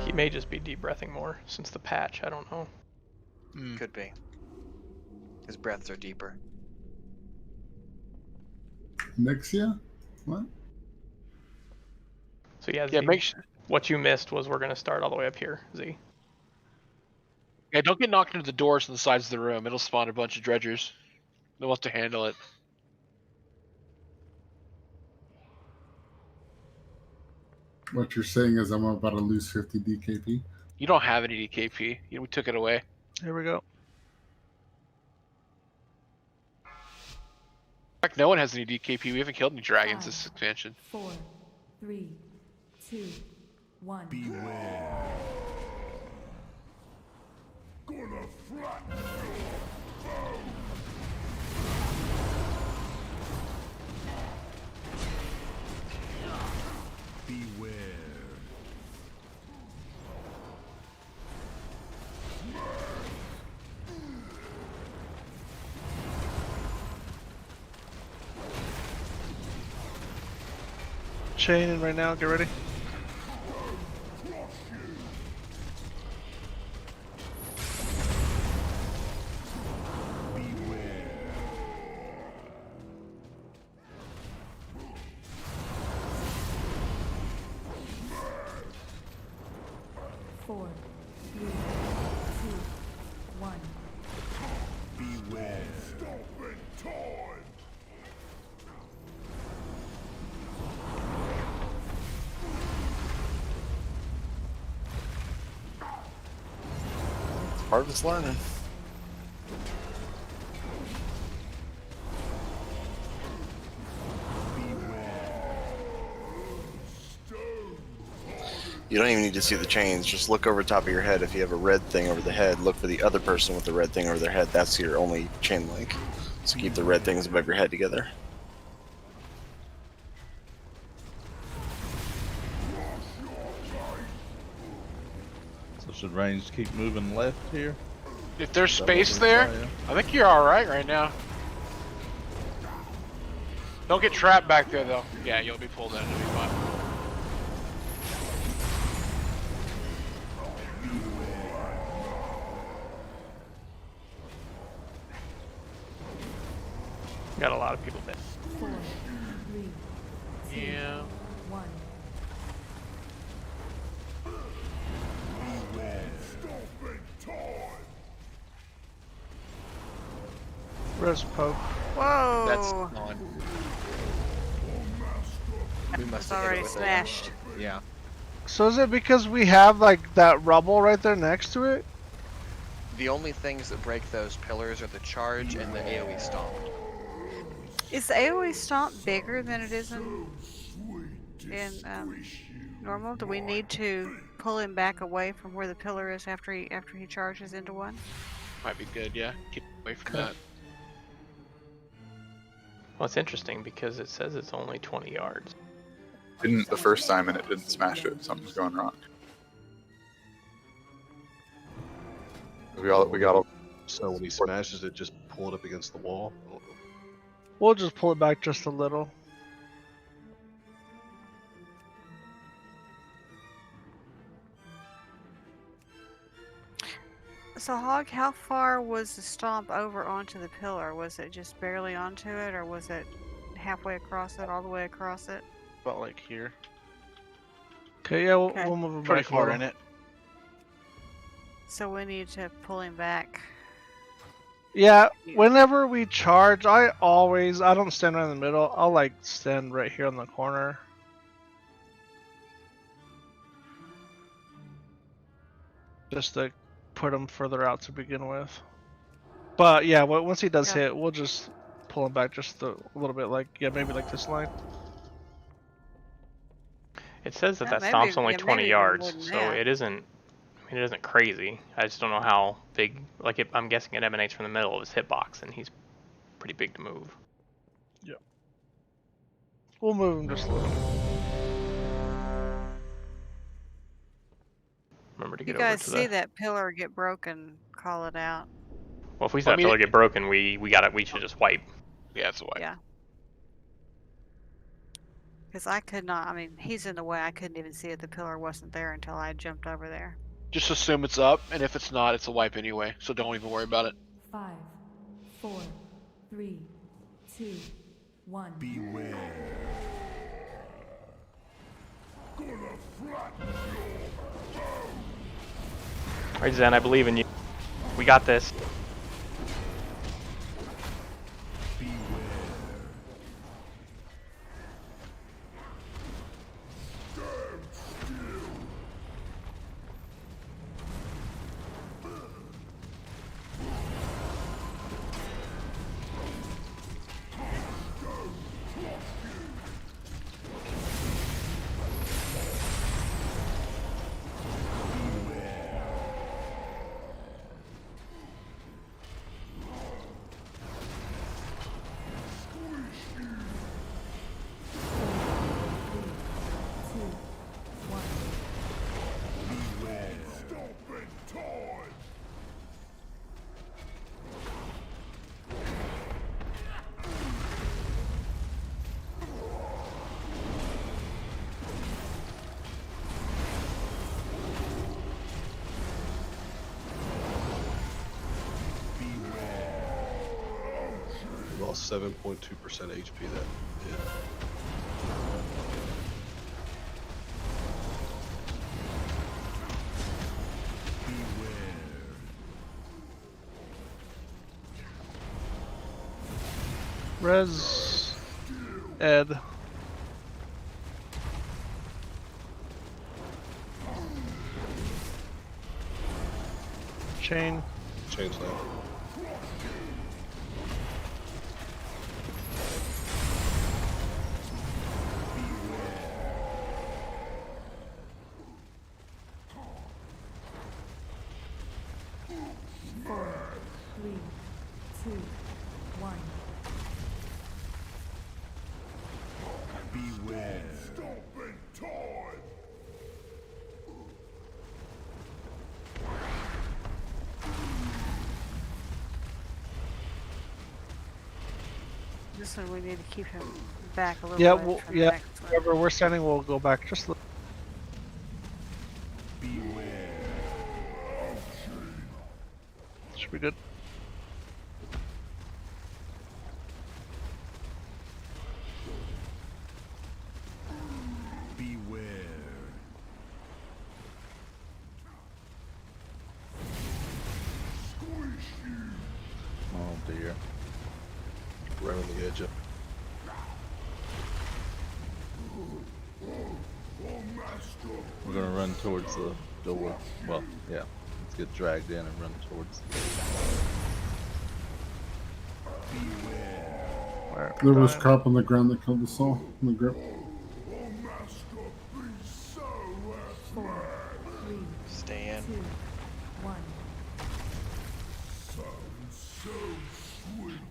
He may just be deep breathing more since the patch. I don't know. Could be. His breaths are deeper. Nathria? What? So yeah, Yeah, Z, what you missed was we're going to start all the way up here, Z. Yeah, don't get knocked into the doors on the sides of the room. It'll spawn a bunch of dredgers. They'll have to handle it. What you're saying is I'm about to lose 50 DKP? You don't have any DKP. We took it away. Here we go. In fact, no one has any DKP. We haven't killed any dragons this expansion. 4, 3, 2, 1. Beware. Gonna flatten Beware. chaining right now. Get ready. Four, three, two, one. Beware. Stopping time. Part of it's learning. You don't even need to see the chains. Just look over top of your head. If you have a red thing over the head, look for the other person with the red thing over their head. That's your only chain link. So keep the red things above your head together. So should range keep moving left here? If there's space there, I think you're alright right now. Don't get trapped back there though. Yeah, you'll be pulled in. It'll be fine. Got a lot of people dead. 4, 3, 2, Yeah. 1. Where's poke? Whoa! That's gone. We must It's have hit it already with it. smashed. Yeah. So is it because we have like that rubble right there next to it? The only things that break those pillars are the charge and the AoE stomp. Is the AoE stomp bigger than it is in normal? Do we need to pull him back away from where the pillar is after he charges into one? Might be good, yeah. Keep away from that. Well, it's interesting because it says it's only 20 yards. Didn't the first time and it didn't smash it. Something's going wrong. We got. So when he smashes it, just pull it up against the wall. We'll just pull it back just a little. So Hog, how far was the stomp over onto the pillar? Was it just barely onto it, or was it halfway across it, all the way across it? About like here. Okay, yeah, we'll move him Pretty back far a in little. it. So we need to pull him back. Yeah, whenever we charge, I don't stand right in the middle. I'll like stand right here in the corner. Just to put him further out to begin with. But yeah, once he does hit, we'll just pull him back just a little bit, like, yeah, maybe like this line. It says that Yeah, that stomp's maybe- only yeah, 20 maybe even more yards, than so that. it isn't. I mean, it isn't crazy. I just don't know how big. Like, I'm guessing it emanates from the middle of his hitbox, and he's pretty big to move. Yeah. We'll move him just a little. Remember to You get over guys to see the. that pillar get broken, call it out. Well, if we see that pillar get broken, we should just wipe. Yeah, it's a wipe. Yeah. Because I could not, I mean, he's in the way. I couldn't even see it. The pillar wasn't there until I jumped over there. Just assume it's up, and if it's not, it's a wipe anyway. So don't even worry about it. 5, 4, 3, 2, 1. Beware. Gonna flatten All right, Zen, I believe in you. We got this. You lost 7.2% HP that hit. Res. Ed. Chain. Chain slam. Four, three, two, one. Beware. Stomping time. This one we need to keep him back a little Yeah, bit. from the yeah. next one. Wherever we're standing, we'll go back just a little. Should be good. Beware. Oh dear. Right on the edge of. We're gonna run towards the door. Well, yeah. Let's get dragged in and run towards. There was crap on the ground that killed us all in the grip. Four, three, Stand. 2, 1.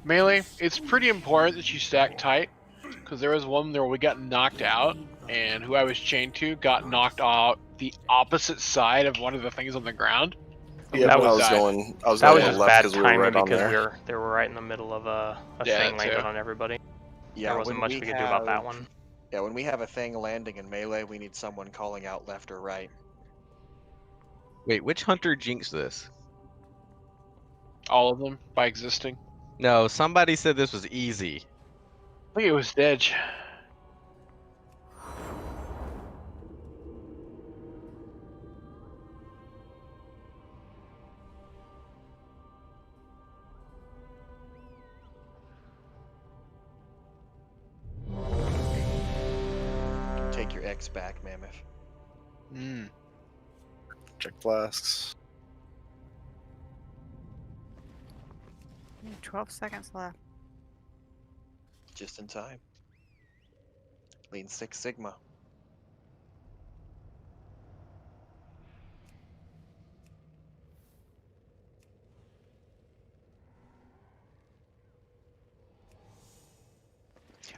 Melee, it's pretty important that you stack tight, because there was one where we got knocked out, and who I was chained to got knocked out the opposite side of one of the things on the ground. Yeah, that but was, I was that going was on just the left bad because we were timing right on because there. they were right in the middle of a Yeah, thing that landing too. on everybody. Yeah, there wasn't when much we we could do about that have- one. Yeah, when we have a thing landing in melee, we need someone calling out left or right. Wait, which hunter jinxed this? All of them by existing. No, somebody said this was easy. I think it was Dedge. Take your X back, Mammoth. Check flasks. 12 seconds left. Just in time. Lean 6 Sigma.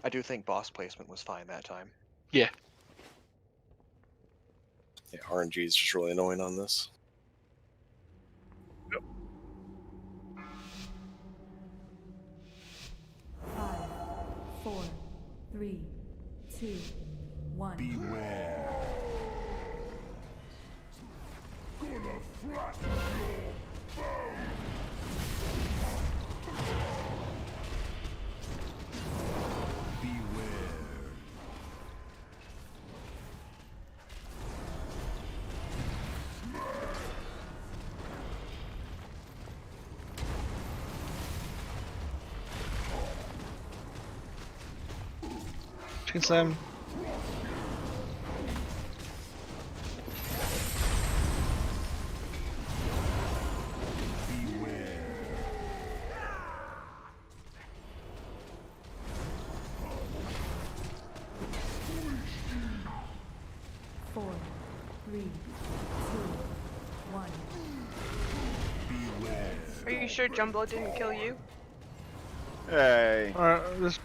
I do think boss placement was fine that time. Yeah. Yeah, RNG is just really annoying on this. Five, four, three, two, one. Beware. Gonna flatten your bones. Beware. Chain slam. Four, three, two, one. Are you sure Jumbo didn't kill you? Hey. This.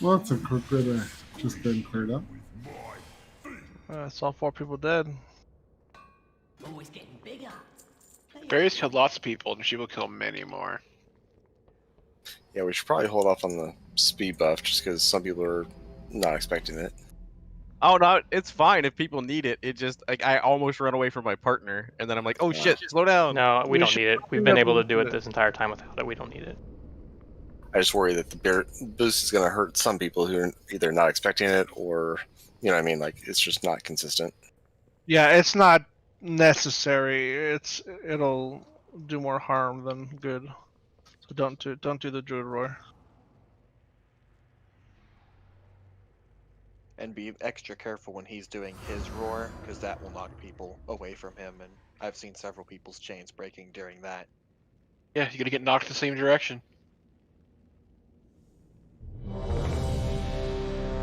Well, that's a quick way to just get cleared up. It's all 4 people dead. Always getting bigger. Barry's killed lots of people, and she will kill many more. Yeah, we should probably hold off on the speed buff just because some people are not expecting it. Oh no, it's fine if people need it. It just like I almost run away from my partner, and then I'm like, oh shit, slow down. No, we don't need it. We've been able to do it this entire time without it. We don't need it. I just worry that the boost is going to hurt some people who are either not expecting it or, you know what I mean? Like, it's just not consistent. Yeah, it's not necessary. It'll do more harm than good. So don't do the Druid Roar. And be extra careful when he's doing his roar, because that will knock people away from him, and I've seen several people's chains breaking during that. Yeah, you're gonna get knocked the same direction.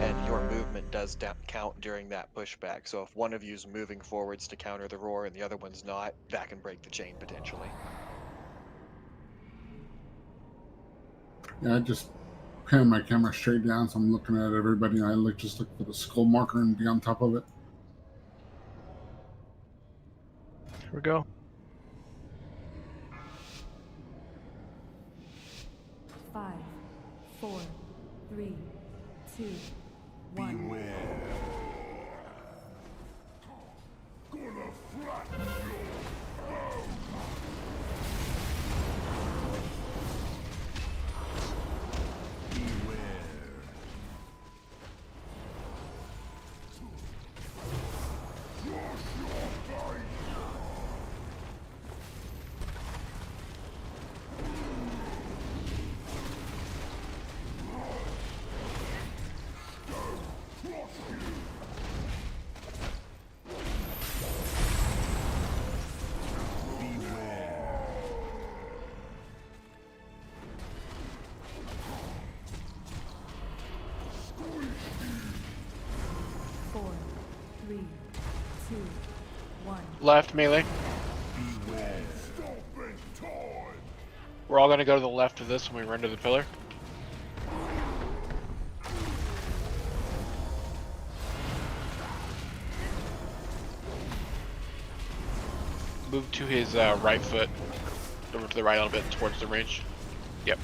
And your movement does count during that pushback, so if one of you's moving forwards to counter the roar and the other one's not, that can break the chain potentially. Yeah, I just pan my camera straight down, so I'm looking at everybody, and I just look for the skull marker and be on top of it. Here we go. 5, 4, 3, 2, 1. Beware. Gonna flatten Left melee. We're all gonna go to the left of this when we run to the pillar. Move to his right foot. Over to the right a little bit towards the range. Yep.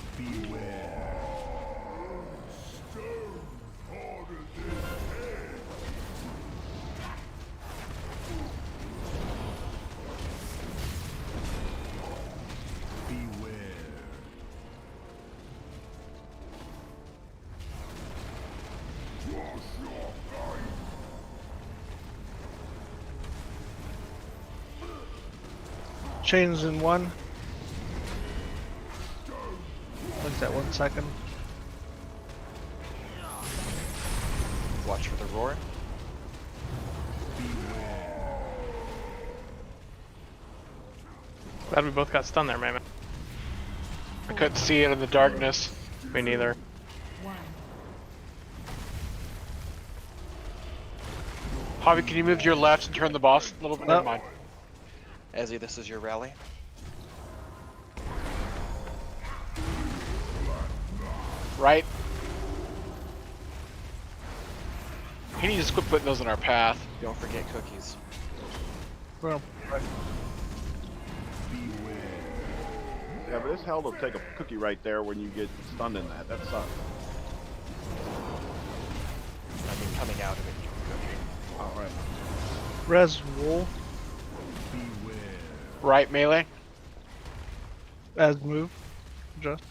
Chains in 1. What's that, 1 second? Watch for the roar. Glad we both got stunned there, man. I couldn't see it in the darkness. Me neither. Javi, can you move to your left and turn the boss a little bit? Never mind. Ezzy, this is your rally. Right. He needs to quit putting those in our path. Don't forget cookies. Well, right. Yeah, but it's hell to take a cookie right there when you get stunned in that. That sucks. I mean, coming out of it, you can cookie. Alright. Res wool. Right melee. As move. Just.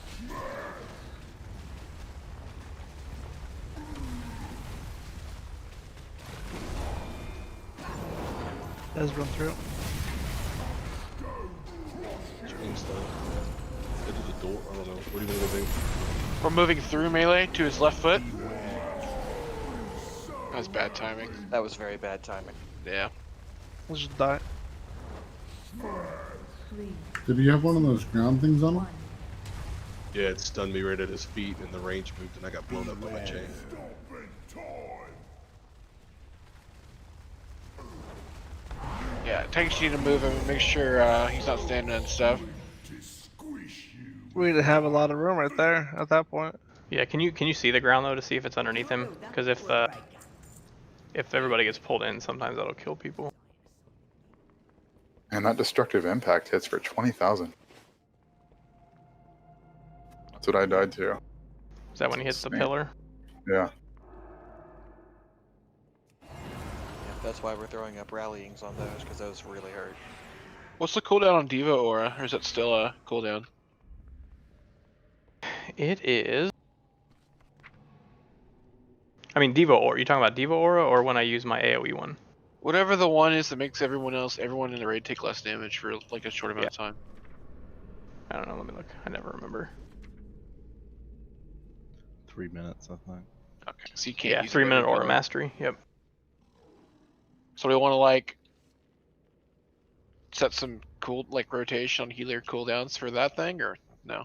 As run through. Chain stuff. Go to the door. I don't know. What do you want to do? We're moving through melee to his left foot. That was bad timing. That was very bad timing. Yeah. Let's just die. 4, 3. Did he have one of those ground things on him? Yeah, it stunned me right at his feet, and the range moved, and I got blown up by my chain. Yeah, it takes you to move him and make sure he's not standing and stuff. We didn't have a lot of room right there at that point. Yeah, can you see the ground though to see if it's underneath him? Because if everybody gets pulled in, sometimes that'll kill people. And that destructive impact hits for 20,000. That's what I died to. Is that when he hits the pillar? Yeah. That's why we're throwing up rallyings on those, because those really hurt. What's the cooldown on Diva Aura, or is that still a cooldown? It is. I mean, Diva Aura. You talking about Diva Aura, or when I use my AoE one? Whatever the one is that makes everyone in the raid take less damage for like a short amount of time. I don't know. Let me look. I never remember. 3 minutes, I think. Okay, so you can't. Yeah, use 3 minute every Aura color. Mastery. Yep. So we want to like set some cool like rotation on healer cooldowns for that thing, or no?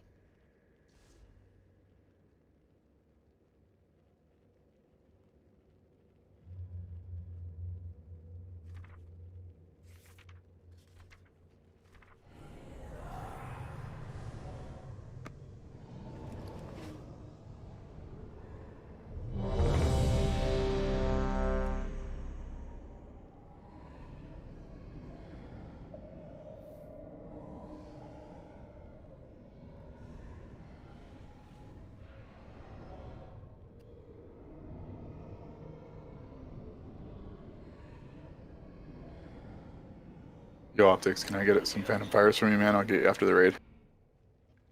Yo, Optics, can I get some Phantom Fires from you, man? I'll get you after the raid.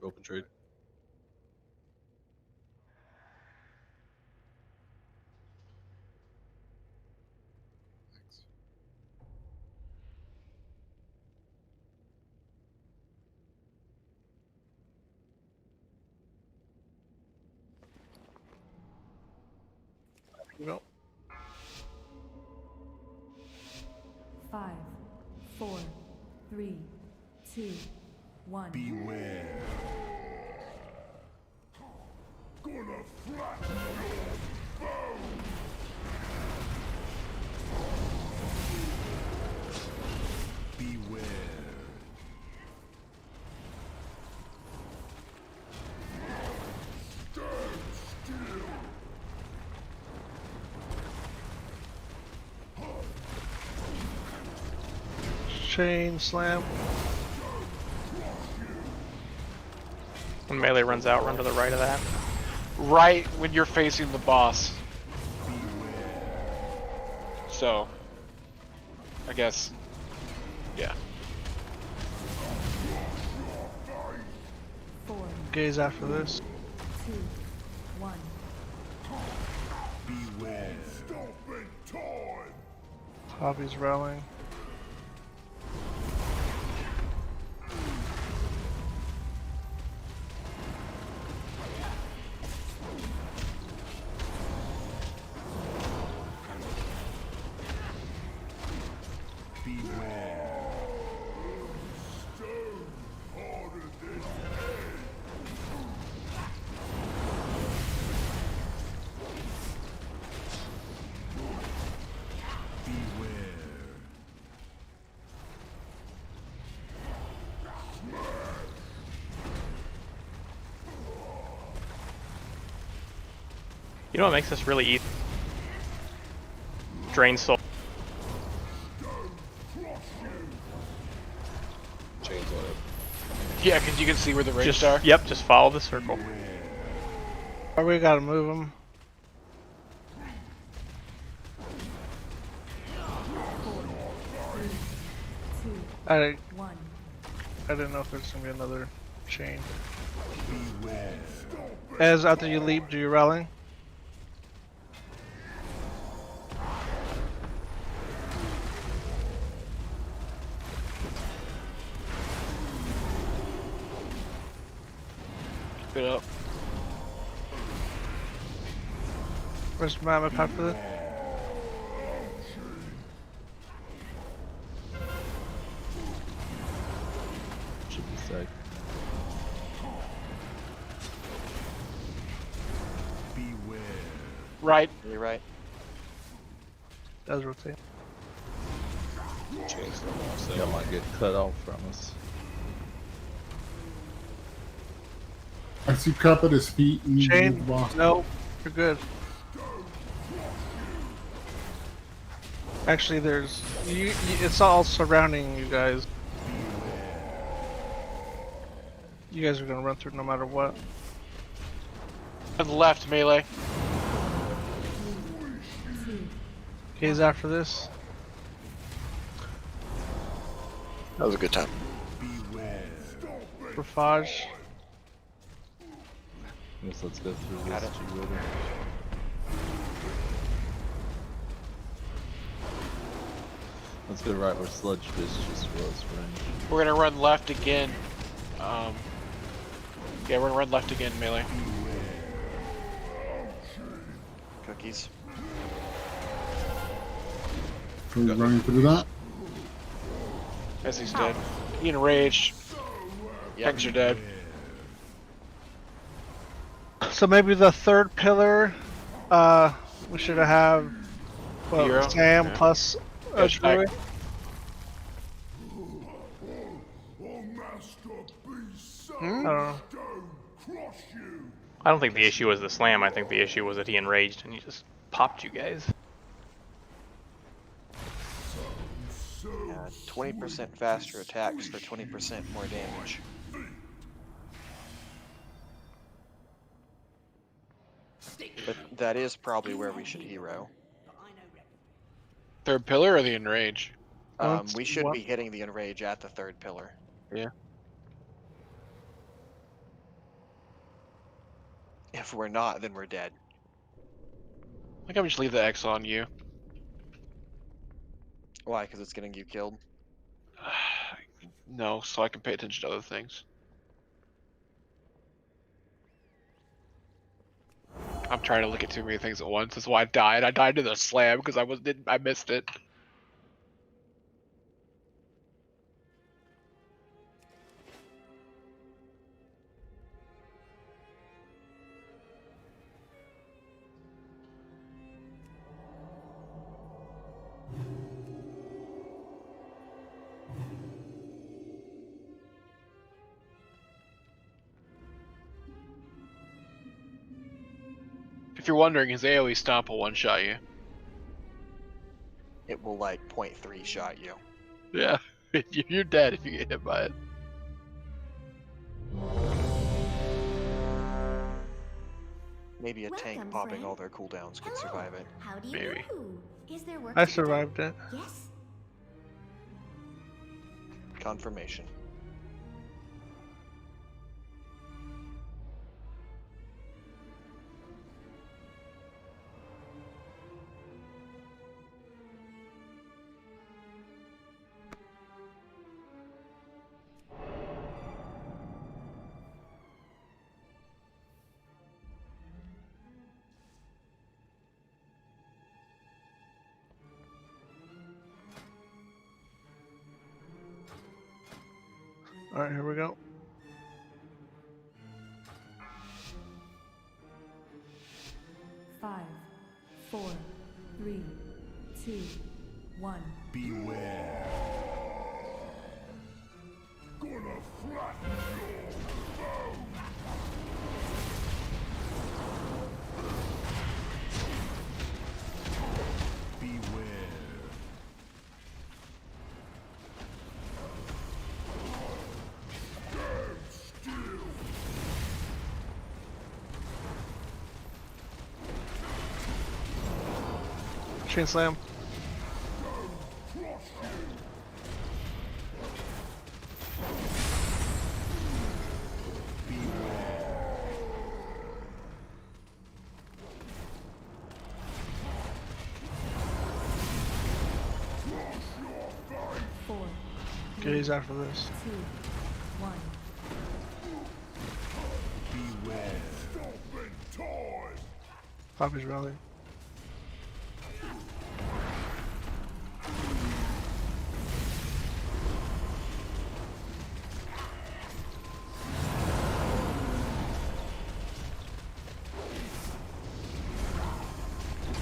Open trade. You know. 5, 4, 3, 2, 1. Beware. Gonna flatten your bones. Beware. Stand still. Chain slam. When melee runs out, run to the right of that. Right when you're facing the boss. So, I guess, yeah. Gaze after this. 2, 1. Beware. Stomping time. Hobby's rallying. Beware. Stone harder than lead. Beware. You know what makes this really easy? Drain soul. Chains on it. Yeah, because you can see where the raids Just are. yep, just follow the circle. Oh, we gotta move him. I didn't know if there's gonna be another chain. Beware. As after you leap, do you rallying? Keep it up. Where's Mammoth after this? Should be safe. Beware. Right. You're right. Does rotate. Chains don't offset. Y'all might get cut off from us. I see crap at his feet and Chain? the boss. No, you're good. Actually, there's it's all surrounding you guys. You guys are gonna run through no matter what. To the left, melee. Gaze after this. That was a good time. Ravage. Guess let's go through Got this it. G-River. Let's go right where Sludge Fish just was, range. We're gonna run left again. Yeah, we're gonna run left again, melee. Cookies. Are we running through that? As he's dead. He enraged. Things are dead. So maybe the third pillar, we should have Hero? Sam Yeah. plus a Yes, druid. I don't know. I don't think the issue was the slam. I think the issue was that he enraged and he just popped you guys. 20% faster attacks for 20% more damage. But that is probably where we should hero. Third pillar or the enrage? We should be hitting the enrage at the third pillar. Yeah. If we're not, then we're dead. I think I would just leave the X on you. Why? Because it's getting you killed? No, so I can pay attention to other things. I'm trying to look at too many things at once. That's why I died. I died to the slam because I missed it. If you're wondering, his AoE stomp will one-shot you. It will like 0.3 shot you. Yeah, you're dead if you get hit by it. Maybe a tank popping all their cooldowns could survive it. How do you Maybe. do? Is there work I to be survived done? it. Yes. Confirmation. Alright, here we go. Five, 4, 3, 2, 1. Beware. Gonna flatten your foe. Beware. Stand still. Chain slam. Okay, he's after this. 2, 1. Beware. Stopping time. Poppy's rally.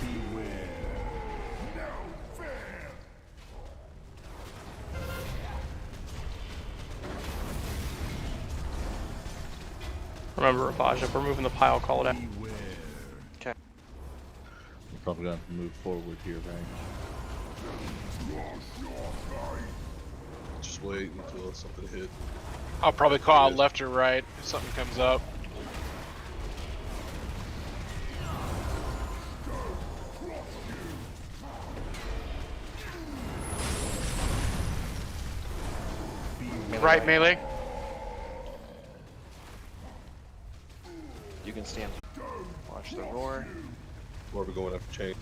Beware. No fair. Remember, Ravage, if we're moving the pile, call it out. Okay. We're probably going to have to move forward here, right? Just wait until something hit. I'll probably call out left or right if something comes up. Right melee. You can stand. Watch the roar. Where are we going after chain?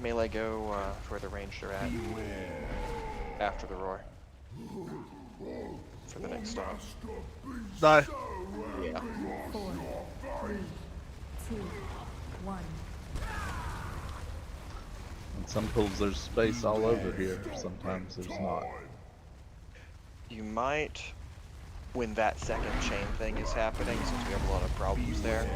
Melee go for the range they're at. After the roar. For the next stop. Die. Yeah. 4, 3, 2, 1. And some pools there's space all over here. Sometimes there's not. You might, when that second chain thing is happening, since we have a lot of problems there,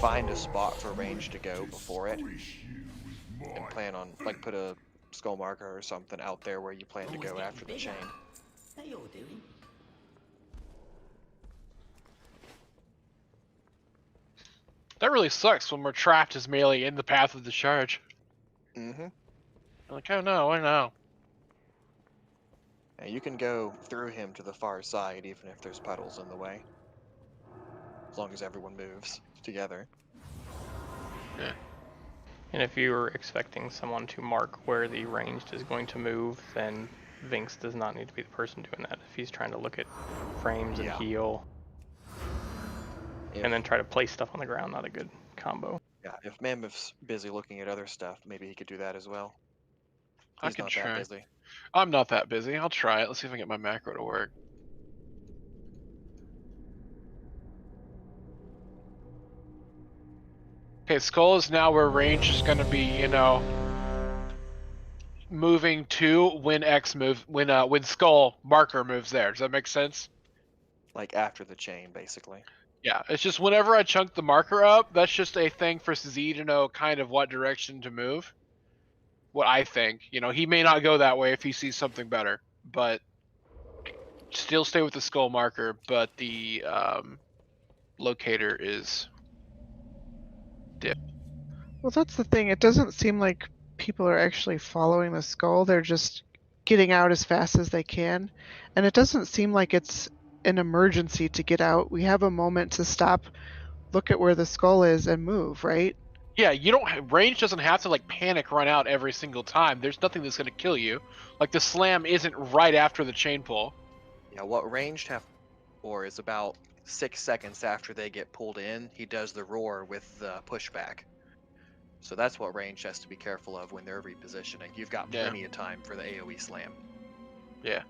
find a spot for range to go before it. And plan on, like, put a skull marker or something out there where you plan to go after the chain. That really sucks when we're trapped as melee in the path of the charge. Mm-hmm. Like, oh no, I know. And you can go through him to the far side even if there's puddles in the way. As long as everyone moves together. Yeah. And if you were expecting someone to mark where the ranged is going to move, then Vinx does not need to be the person doing that. If he's trying to look at frames and heal, and then try to place stuff on the ground, not a good combo. Yeah, if Mammoth's busy looking at other stuff, maybe he could do that as well. I He's can not try. that busy. I'm not that busy. I'll try it. Let's see if I can get my macro to work. Okay, skull is now where range is going to be, you know, moving to when X move when skull marker moves there. Does that make sense? Like after the chain, basically. Yeah, it's just whenever I chunk the marker up, that's just a thing for Z to know kind of what direction to move. What I think, you know, he may not go that way if he sees something better, but still stay with the skull marker. But the locator is dip. Well, that's the thing. It doesn't seem like people are actually following the skull. They're just getting out as fast as they can. And it doesn't seem like it's an emergency to get out. We have a moment to stop, look at where the skull is, and move, right? Yeah, you don't. Range doesn't have to like panic run out every single time. There's nothing that's going to kill you. Like the slam isn't right after the chain pull. Yeah, what ranged have or is about 6 seconds after they get pulled in, he does the roar with the pushback. So that's what range has to be careful of when they're repositioning. You've got plenty of time for the AoE slam. Yeah.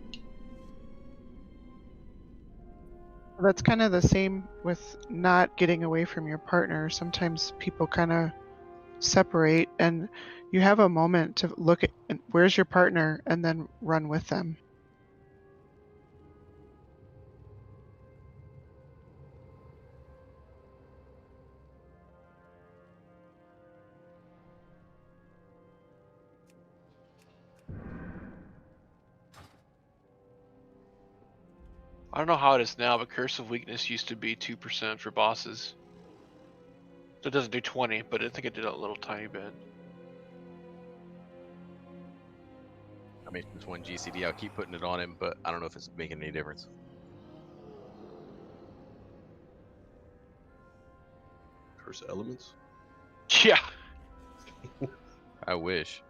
That's kind of the same with not getting away from your partner. Sometimes people kind of separate and you have a moment to look at where's your partner and then run with them. I don't know how it is now, but Curse of Weakness used to be 2% for bosses. So it doesn't do 20, but I think it did a little tiny bit. I mean, it's one GCD. I'll keep putting it on him, but I don't know if it's making any difference. Curse elements? Yeah. I wish.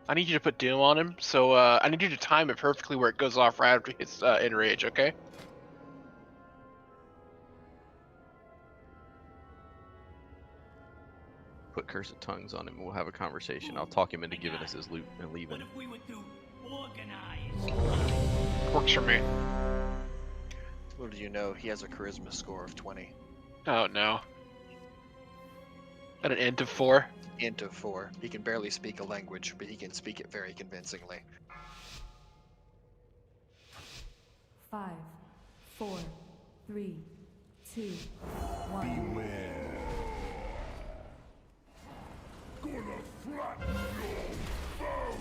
I need you to put Doom on him, so I need you to time it perfectly where it goes off right after his enrage, okay? Put Curse of Tongues on him and we'll have a conversation. I'll talk him into giving us his loot and leaving. Works for me. Little do you know, he has a charisma score of 20. Oh no. At an int of 4? Int of 4. He can barely speak a language, but he can speak it very convincingly. 5, 4, 3, 2, 1. Beware. Gonna flatten your foe.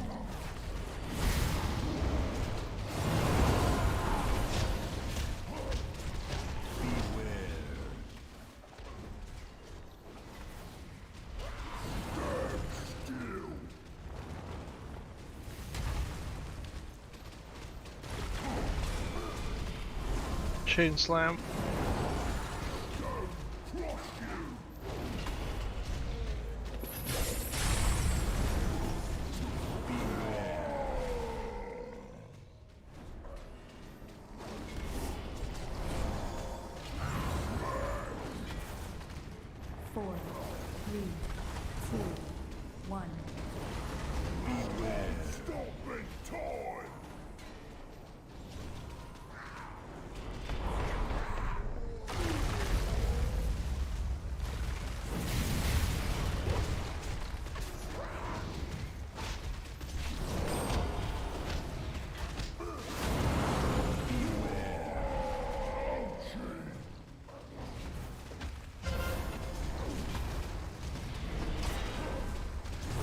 Chain slam. 4, 3, 2, 1. Stopping time!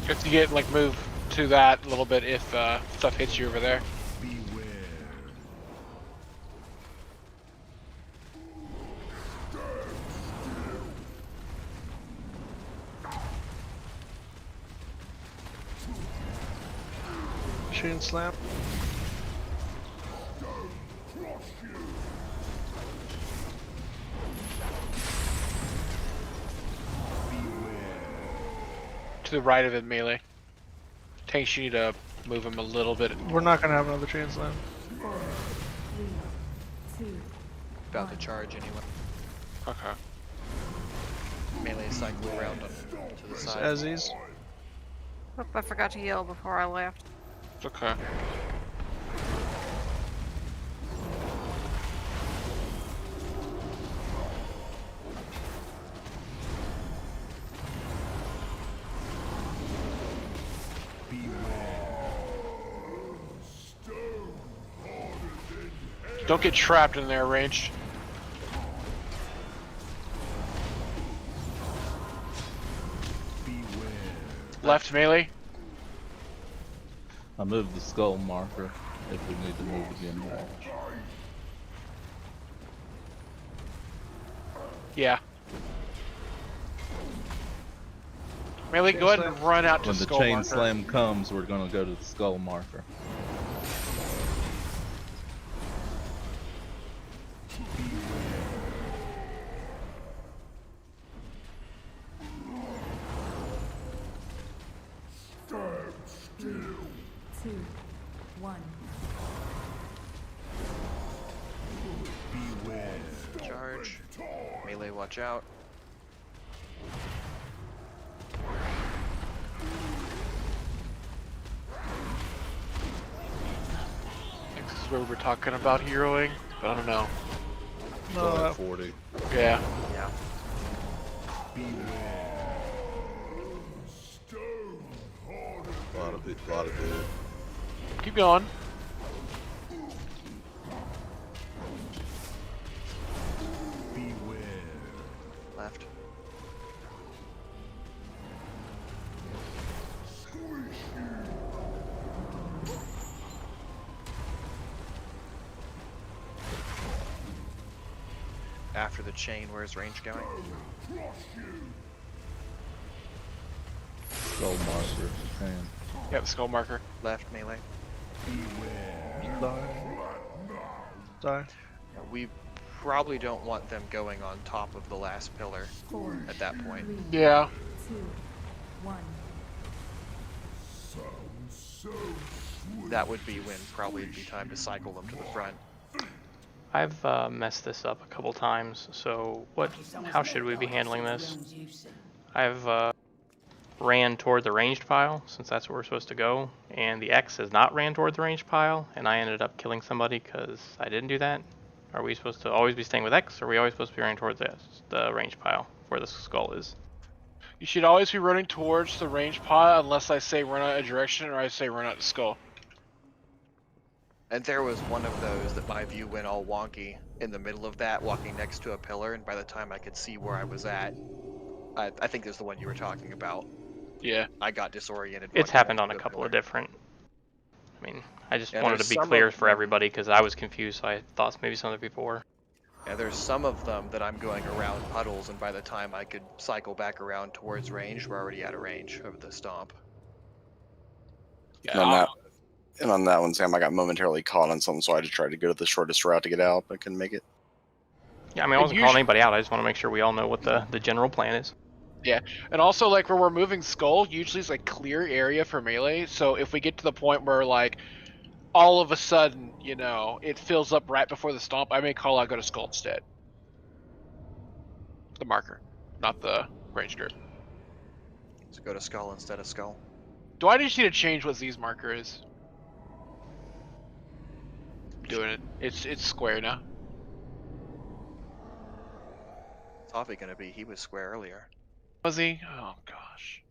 If you get like move to that a little bit if stuff hits you over there. Chain slam. To the right of it, melee. Tanks, you need to move him a little bit. We're not gonna have another chain slam. 4, 3, 2. About to charge anyway. Okay. Melee cycle around to the side. As is. Oop, I forgot to yell before I left. It's okay. Don't get trapped in their range. Left melee. I moved the skull marker if we need to move again range. Yeah. Melee, go ahead and run out to When the skull chain marker. slam comes, we're gonna go to the skull marker. Charge. Melee, watch out. This is where we're talking about heroing, but I don't know. No. 40. Yeah. Yeah. A lot of it. Keep going. Left. After the chain, where's range going? Skull marker. Man. Yeah, the skull marker. Left melee. Die. We probably don't want them going on top of the last pillar at that point. Yeah. 2, 1. That would be when probably it'd be time to cycle them to the front. I've messed this up a couple times, so how should we be handling this? I've ran toward the ranged pile, since that's where we're supposed to go, and the X has not ran toward the ranged pile, and I ended up killing somebody because I didn't do that. Are we supposed to always be staying with X, or are we always supposed to be running towards the ranged pile, where the skull is? You should always be running towards the range pile unless I say run out a direction or I say run out the skull. And there was one of those that my view went all wonky in the middle of that, walking next to a pillar, and by the time I could see where I was at, I think there's the one you were talking about. Yeah. I got disoriented. It's happened on a couple of different. I mean, I just wanted to be clear for everybody because I was confused, so I thought maybe some other people were. Yeah, there's some of them that I'm going around puddles, and by the time I could cycle back around towards range, we're already out of range of the stomp. Yeah. And on that one, Sam, I got momentarily caught on something, so I just tried to go to the shortest route to get out, but couldn't make it. Yeah, I mean, I wasn't calling anybody out. I just want to make sure we all know what the general plan is. Yeah, and also like where we're moving skull, usually it's like clear area for melee. So if we get to the point where like all of a sudden, you know, it fills up right before the stomp, I may call out go to skull instead. The marker, not the range group. Let's go to skull instead of skull. Do I just need to change what Z's marker is? I'm doing it. It's square now. It's obviously gonna be. He was square earlier. Was he? Oh gosh.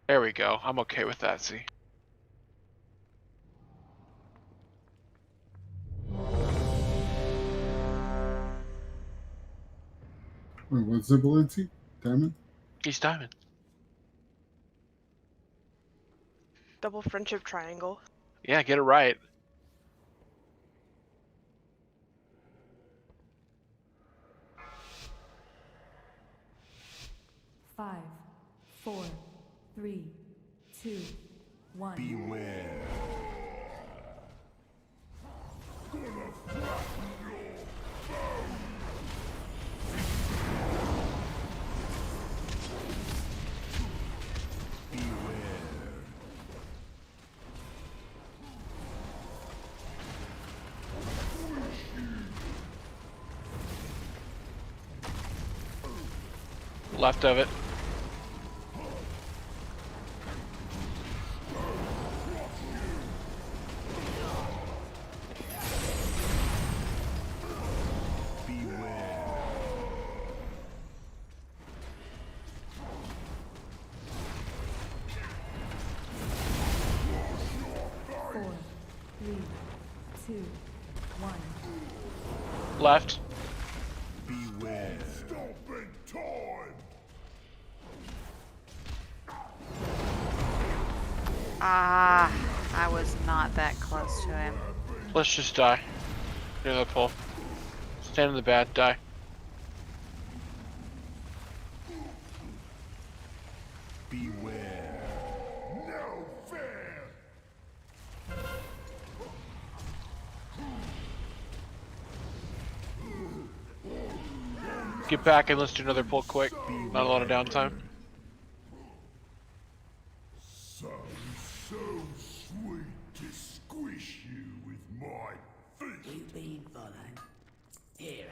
There we go. I'm okay with that, Z. Wait, what's the ability? Diamond? He's diamond. Double friendship triangle. Yeah, get it right. Five, 4, 3, 2, 1. Beware. Left of it. Four, 3, 2, 1. Left. Beware. Stopping time. Ah, I was not that close to him. Let's just die. Do the pull. Stand in the bat, die. Beware. No fear. Get back and let's do another pull quick. Not a lot of downtime. So sweet to squish you with my feet. We've been followed. Heroes.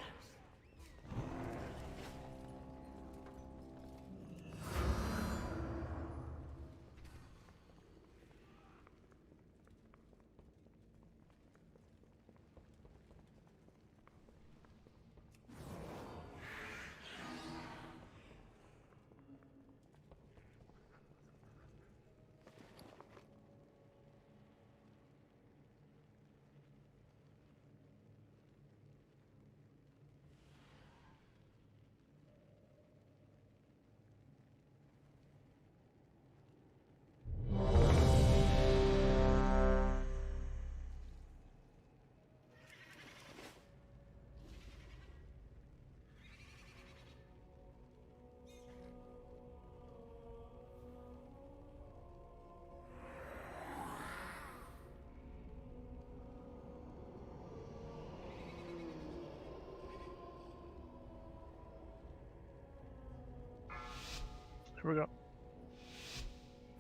Here we go.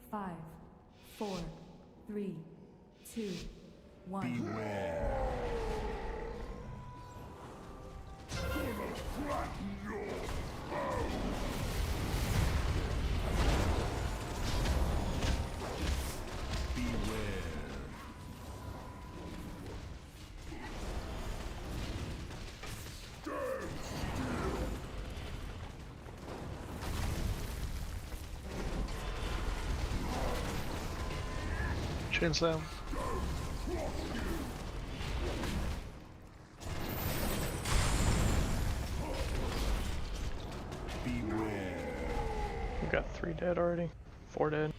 5, 4, 3, 2, 1. Beware. Gonna flatten your bones. Beware. Stand still. Chain slam. We got 3 dead already. 4 dead.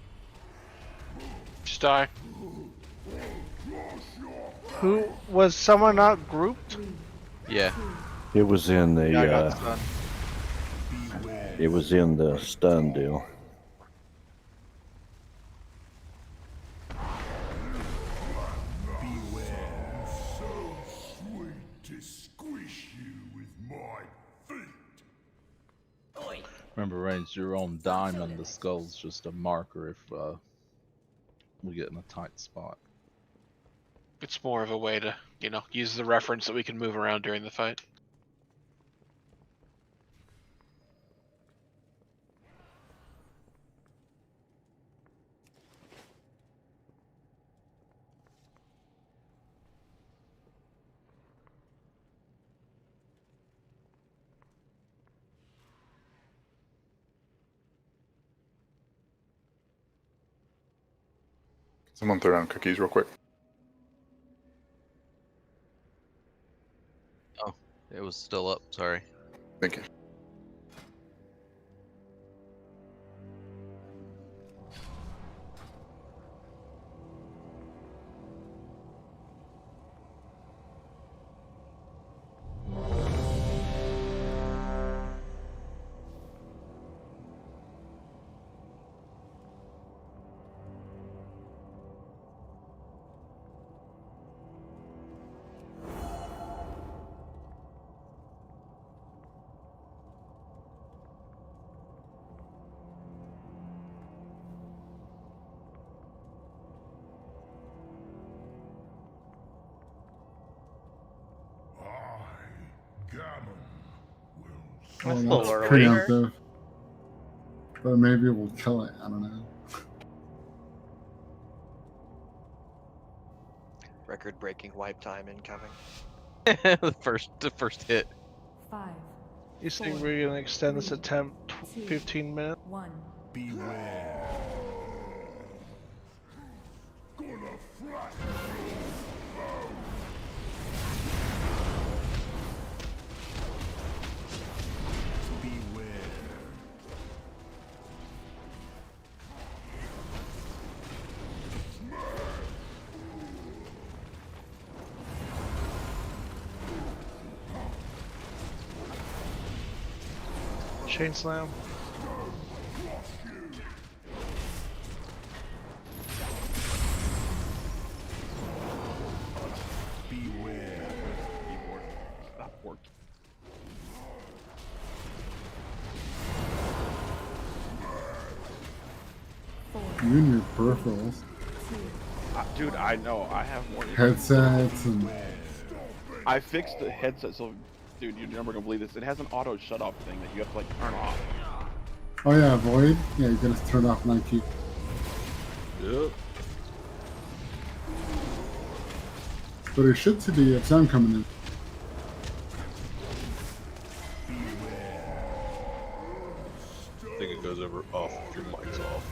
Just die. Who was someone not grouped? Yeah. It was in the. Yeah, I got stunned. It was in the stun deal. Beware. So sweet to squish you with my feet. Remember, Range, you're on diamond. The skull's just a marker if we get in a tight spot. It's more of a way to, use the reference that we can move around during the fight. Someone throw down cookies real quick. Oh, it was still up. Sorry. Thank you. Oh, That's a that's little early. preemptive. But maybe we'll kill it. I don't know. Record-breaking wipe time incoming. the first hit. 5. You think we're gonna extend this attempt 15 minutes? 1. Beware. Gonna flash. Beware. Chain slam. Beware. Keyboard. Stop working. You and your peripherals, Dude, I know. I have more. headsets, and I fixed the headset, so dude, you're never gonna believe this. It has an auto shut off thing that you have to like turn off. oh yeah, void. Yeah, you gotta turn off and keep. Yep. But it should see the sound coming in. I think it goes over off if your mic's off.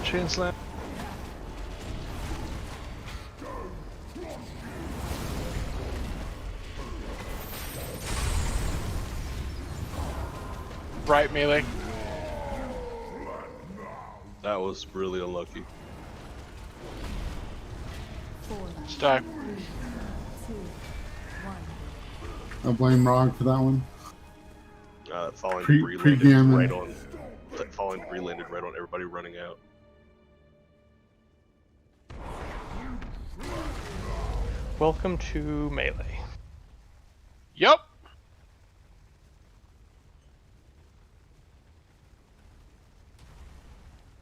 Chain slam. Right, melee. That was really unlucky. 4. Stop. 2. 1. I blame Rog for that one. Falling Pre-gammon. relanded right on. Falling relanded right on everybody running out. Welcome to Melee. Yep.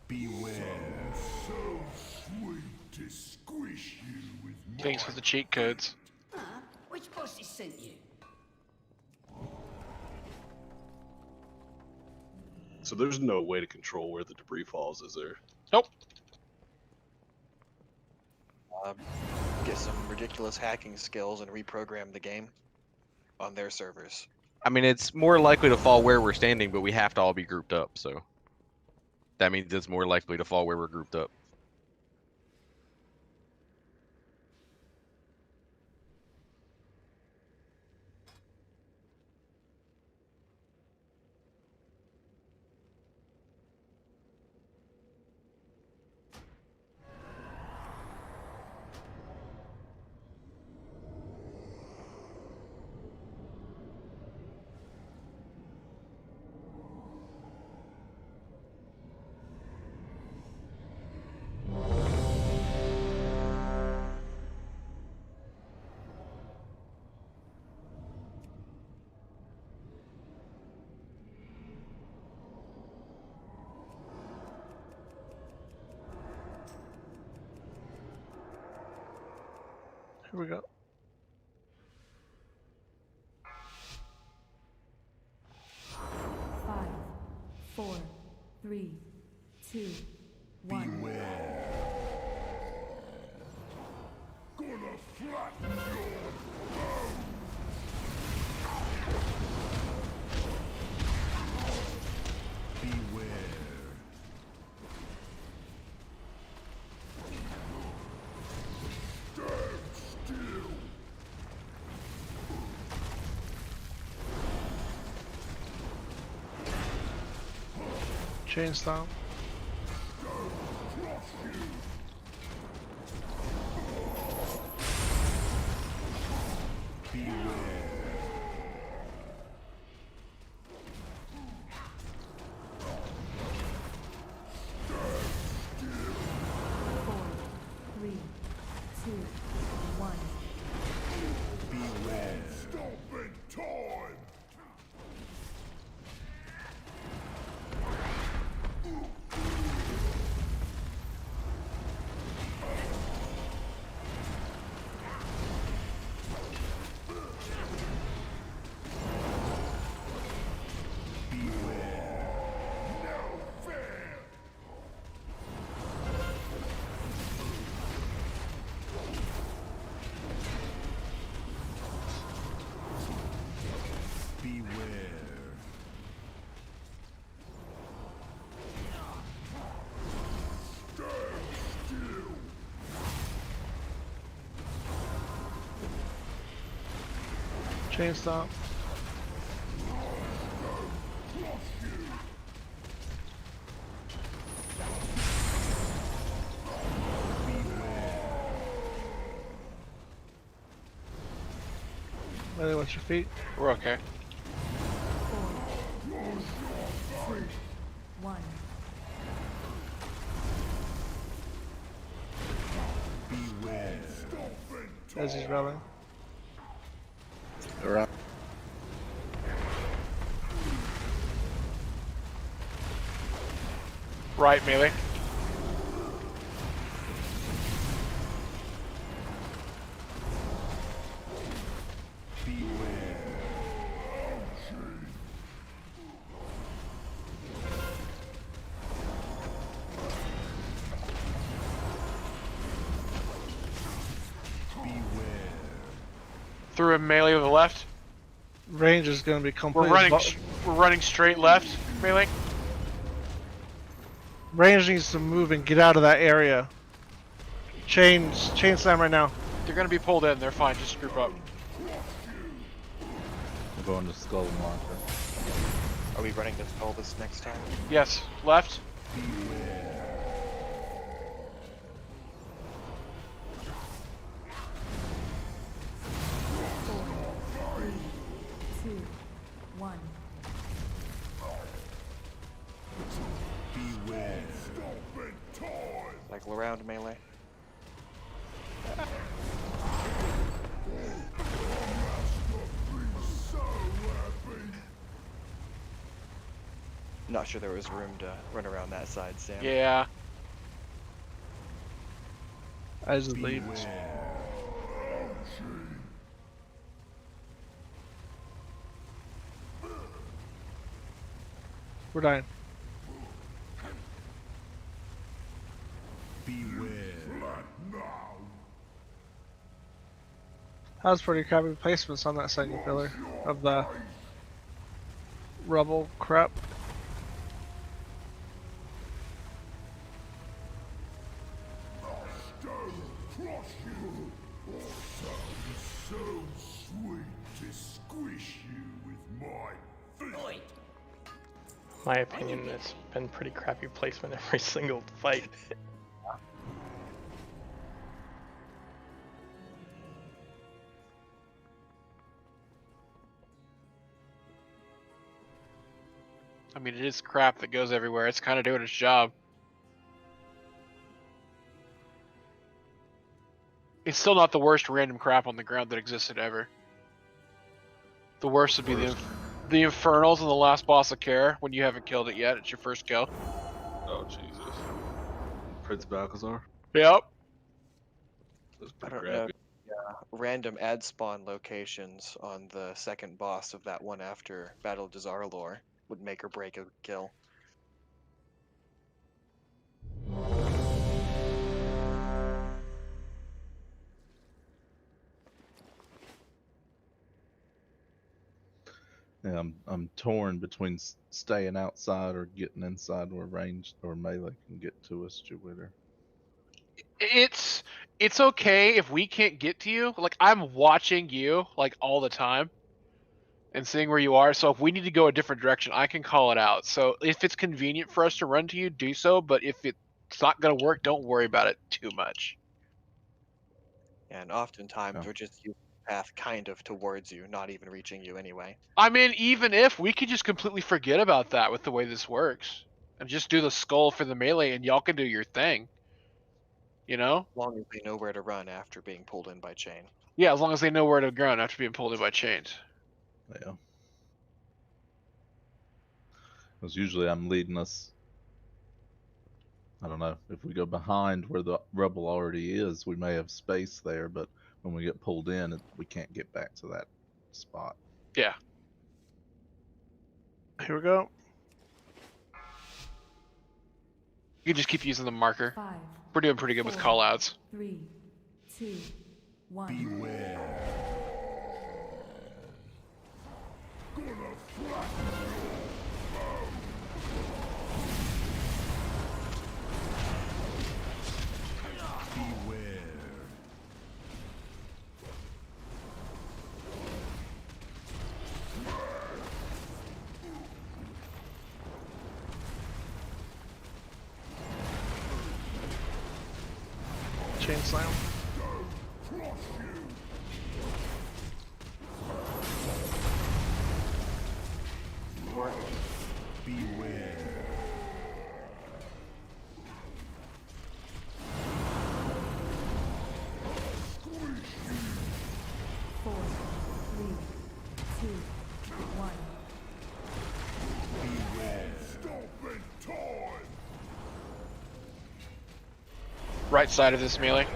Beware. So sweet to squish you with Thanks for the cheat codes. Which boss has sent you? So there's no way to control where the debris falls, is there? Nope. Get some ridiculous hacking skills and reprogram the game on their servers. I mean, it's more likely to fall where we're standing, but we have to all be grouped up, so that means it's more likely to fall where we're grouped up. Here we go. 5. 4. 2, 1. Beware. Gonna flatten your bones. Beware. Stand still. Chain stomp. Four, three, two, one. Beware. Stomping time. Chain stomp. Lily, what's your feet? We're okay. 4, 3, 2, 1. Beware. As he's rolling. Around. Right, melee. Through a melee with the left. Range is going to be completely. We're running straight left, melee. Range needs to move and get out of that area. Chain slam right now. They're gonna be pulled in. They're fine. Just group up. I'm going to skull marker. Are we running to skull this next time? Yes, left. Four, three, two, one. Beware. Stomping time. Cycle around melee. Not sure there was room to run around that side, Sam. Yeah. I just leave. We're dying. Beware. Now. How's pretty crappy placements on that second pillar of the rubble crap? Crush you. Sounds so sweet to squish you with my feet. My opinion, it's been pretty crappy placement every single fight. I mean, it is crap that goes everywhere. It's kind of doing its job. It's still not the worst random crap on the ground that existed ever. The worst would be the Infernals and the last boss of Care when you haven't killed it yet. It's your first kill. Oh Jesus. Prince Balcazar. Yep. That's I pretty don't know. crappy. Yeah, random ad spawn locations on the second boss of that one after Battle of Dazar'alor would make or break a kill. Yeah, I'm torn between staying outside or getting inside where ranged or melee can get to us, Jupiter. It's okay if we can't get to you. Like, I'm watching you like all the time and seeing where you are. So if we need to go a different direction, I can call it out. So if it's convenient for us to run to you, do so. But if it's not gonna work, don't worry about it too much. And oftentimes we're just using the path kind of towards you, not even reaching you anyway. I mean, even if we could just completely forget about that with the way this works and just do the skull for the melee and y'all can do your thing. You know? As long as they know where to run after being pulled in by chain. Yeah, as long as they know where to run after being pulled in by chains. Yeah. Because usually I'm leading us. I don't know. If we go behind where the rubble already is, we may have space there, but when we get pulled in, we can't get back to that spot. Yeah. Here we go. You can just keep using the marker. 5, We're doing pretty good with callouts. 3, 2, 1. Beware. Beware. Chain slam. Beware. 4, 3, 2, 1. Beware. Stomping time. Right side of this melee.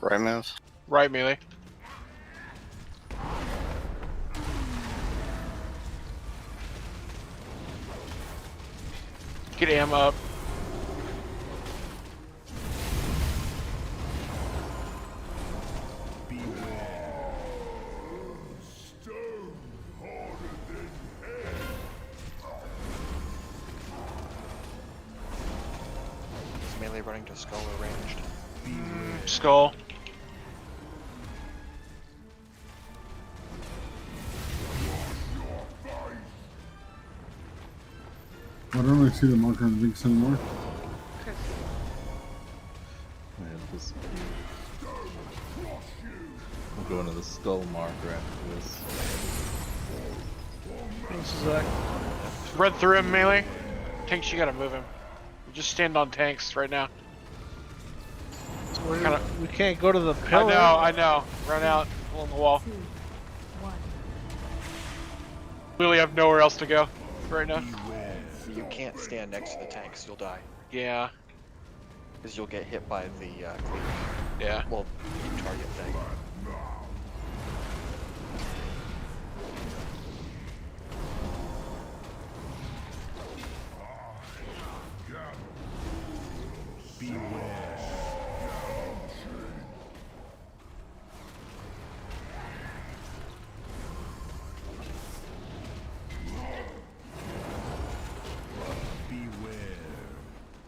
Right move. Right melee. Get ammo up. Is melee running to skull or ranged? Skull. Why don't I see the marker on the links anymore? We'll go into the skull marker after this. Thanks, Zach. Run through him, melee. Tanks, you gotta move him. Just stand on tanks right now. We can't go to the pillar. I know. Run out along the wall. We really have nowhere else to go right now. You can't stand next to the tanks, you'll die. Yeah. Because you'll get hit by the cleaver. Yeah. Well, target thing.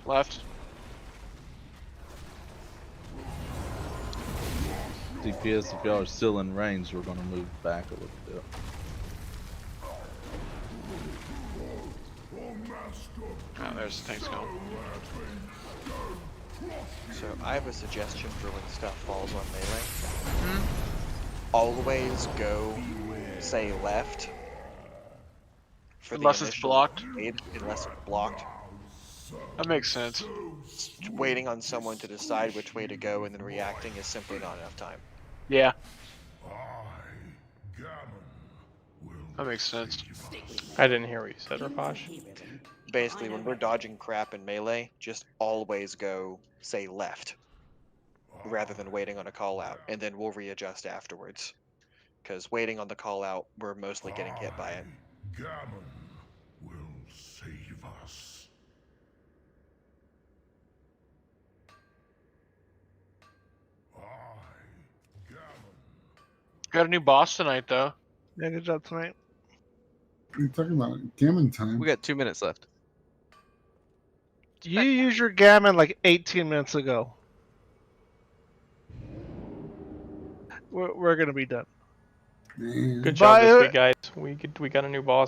Left. DPS, if y'all are still in range, we're gonna move back a little bit. Oh, there's the tanks going. So I have a suggestion for when stuff falls on melee. Always go, say, left. For Unless the it's initial blocked. raid, unless it's blocked. That makes sense. Waiting on someone to decide which way to go and then reacting is simply not enough time. Yeah. That makes sense. I didn't hear what you said, Rapash. Basically, when we're dodging crap in melee, just always go, say, left. Rather than waiting on a call out, and then we'll readjust afterwards. Because waiting on the call out, we're mostly getting hit by it. Gammon will save us. Got a new boss tonight, though. Yeah, good job tonight. What are you talking about? Gammon time. We got 2 minutes left. You used your gammon like 18 minutes ago. We're gonna be done. Good job this week, guys. We got a new boss.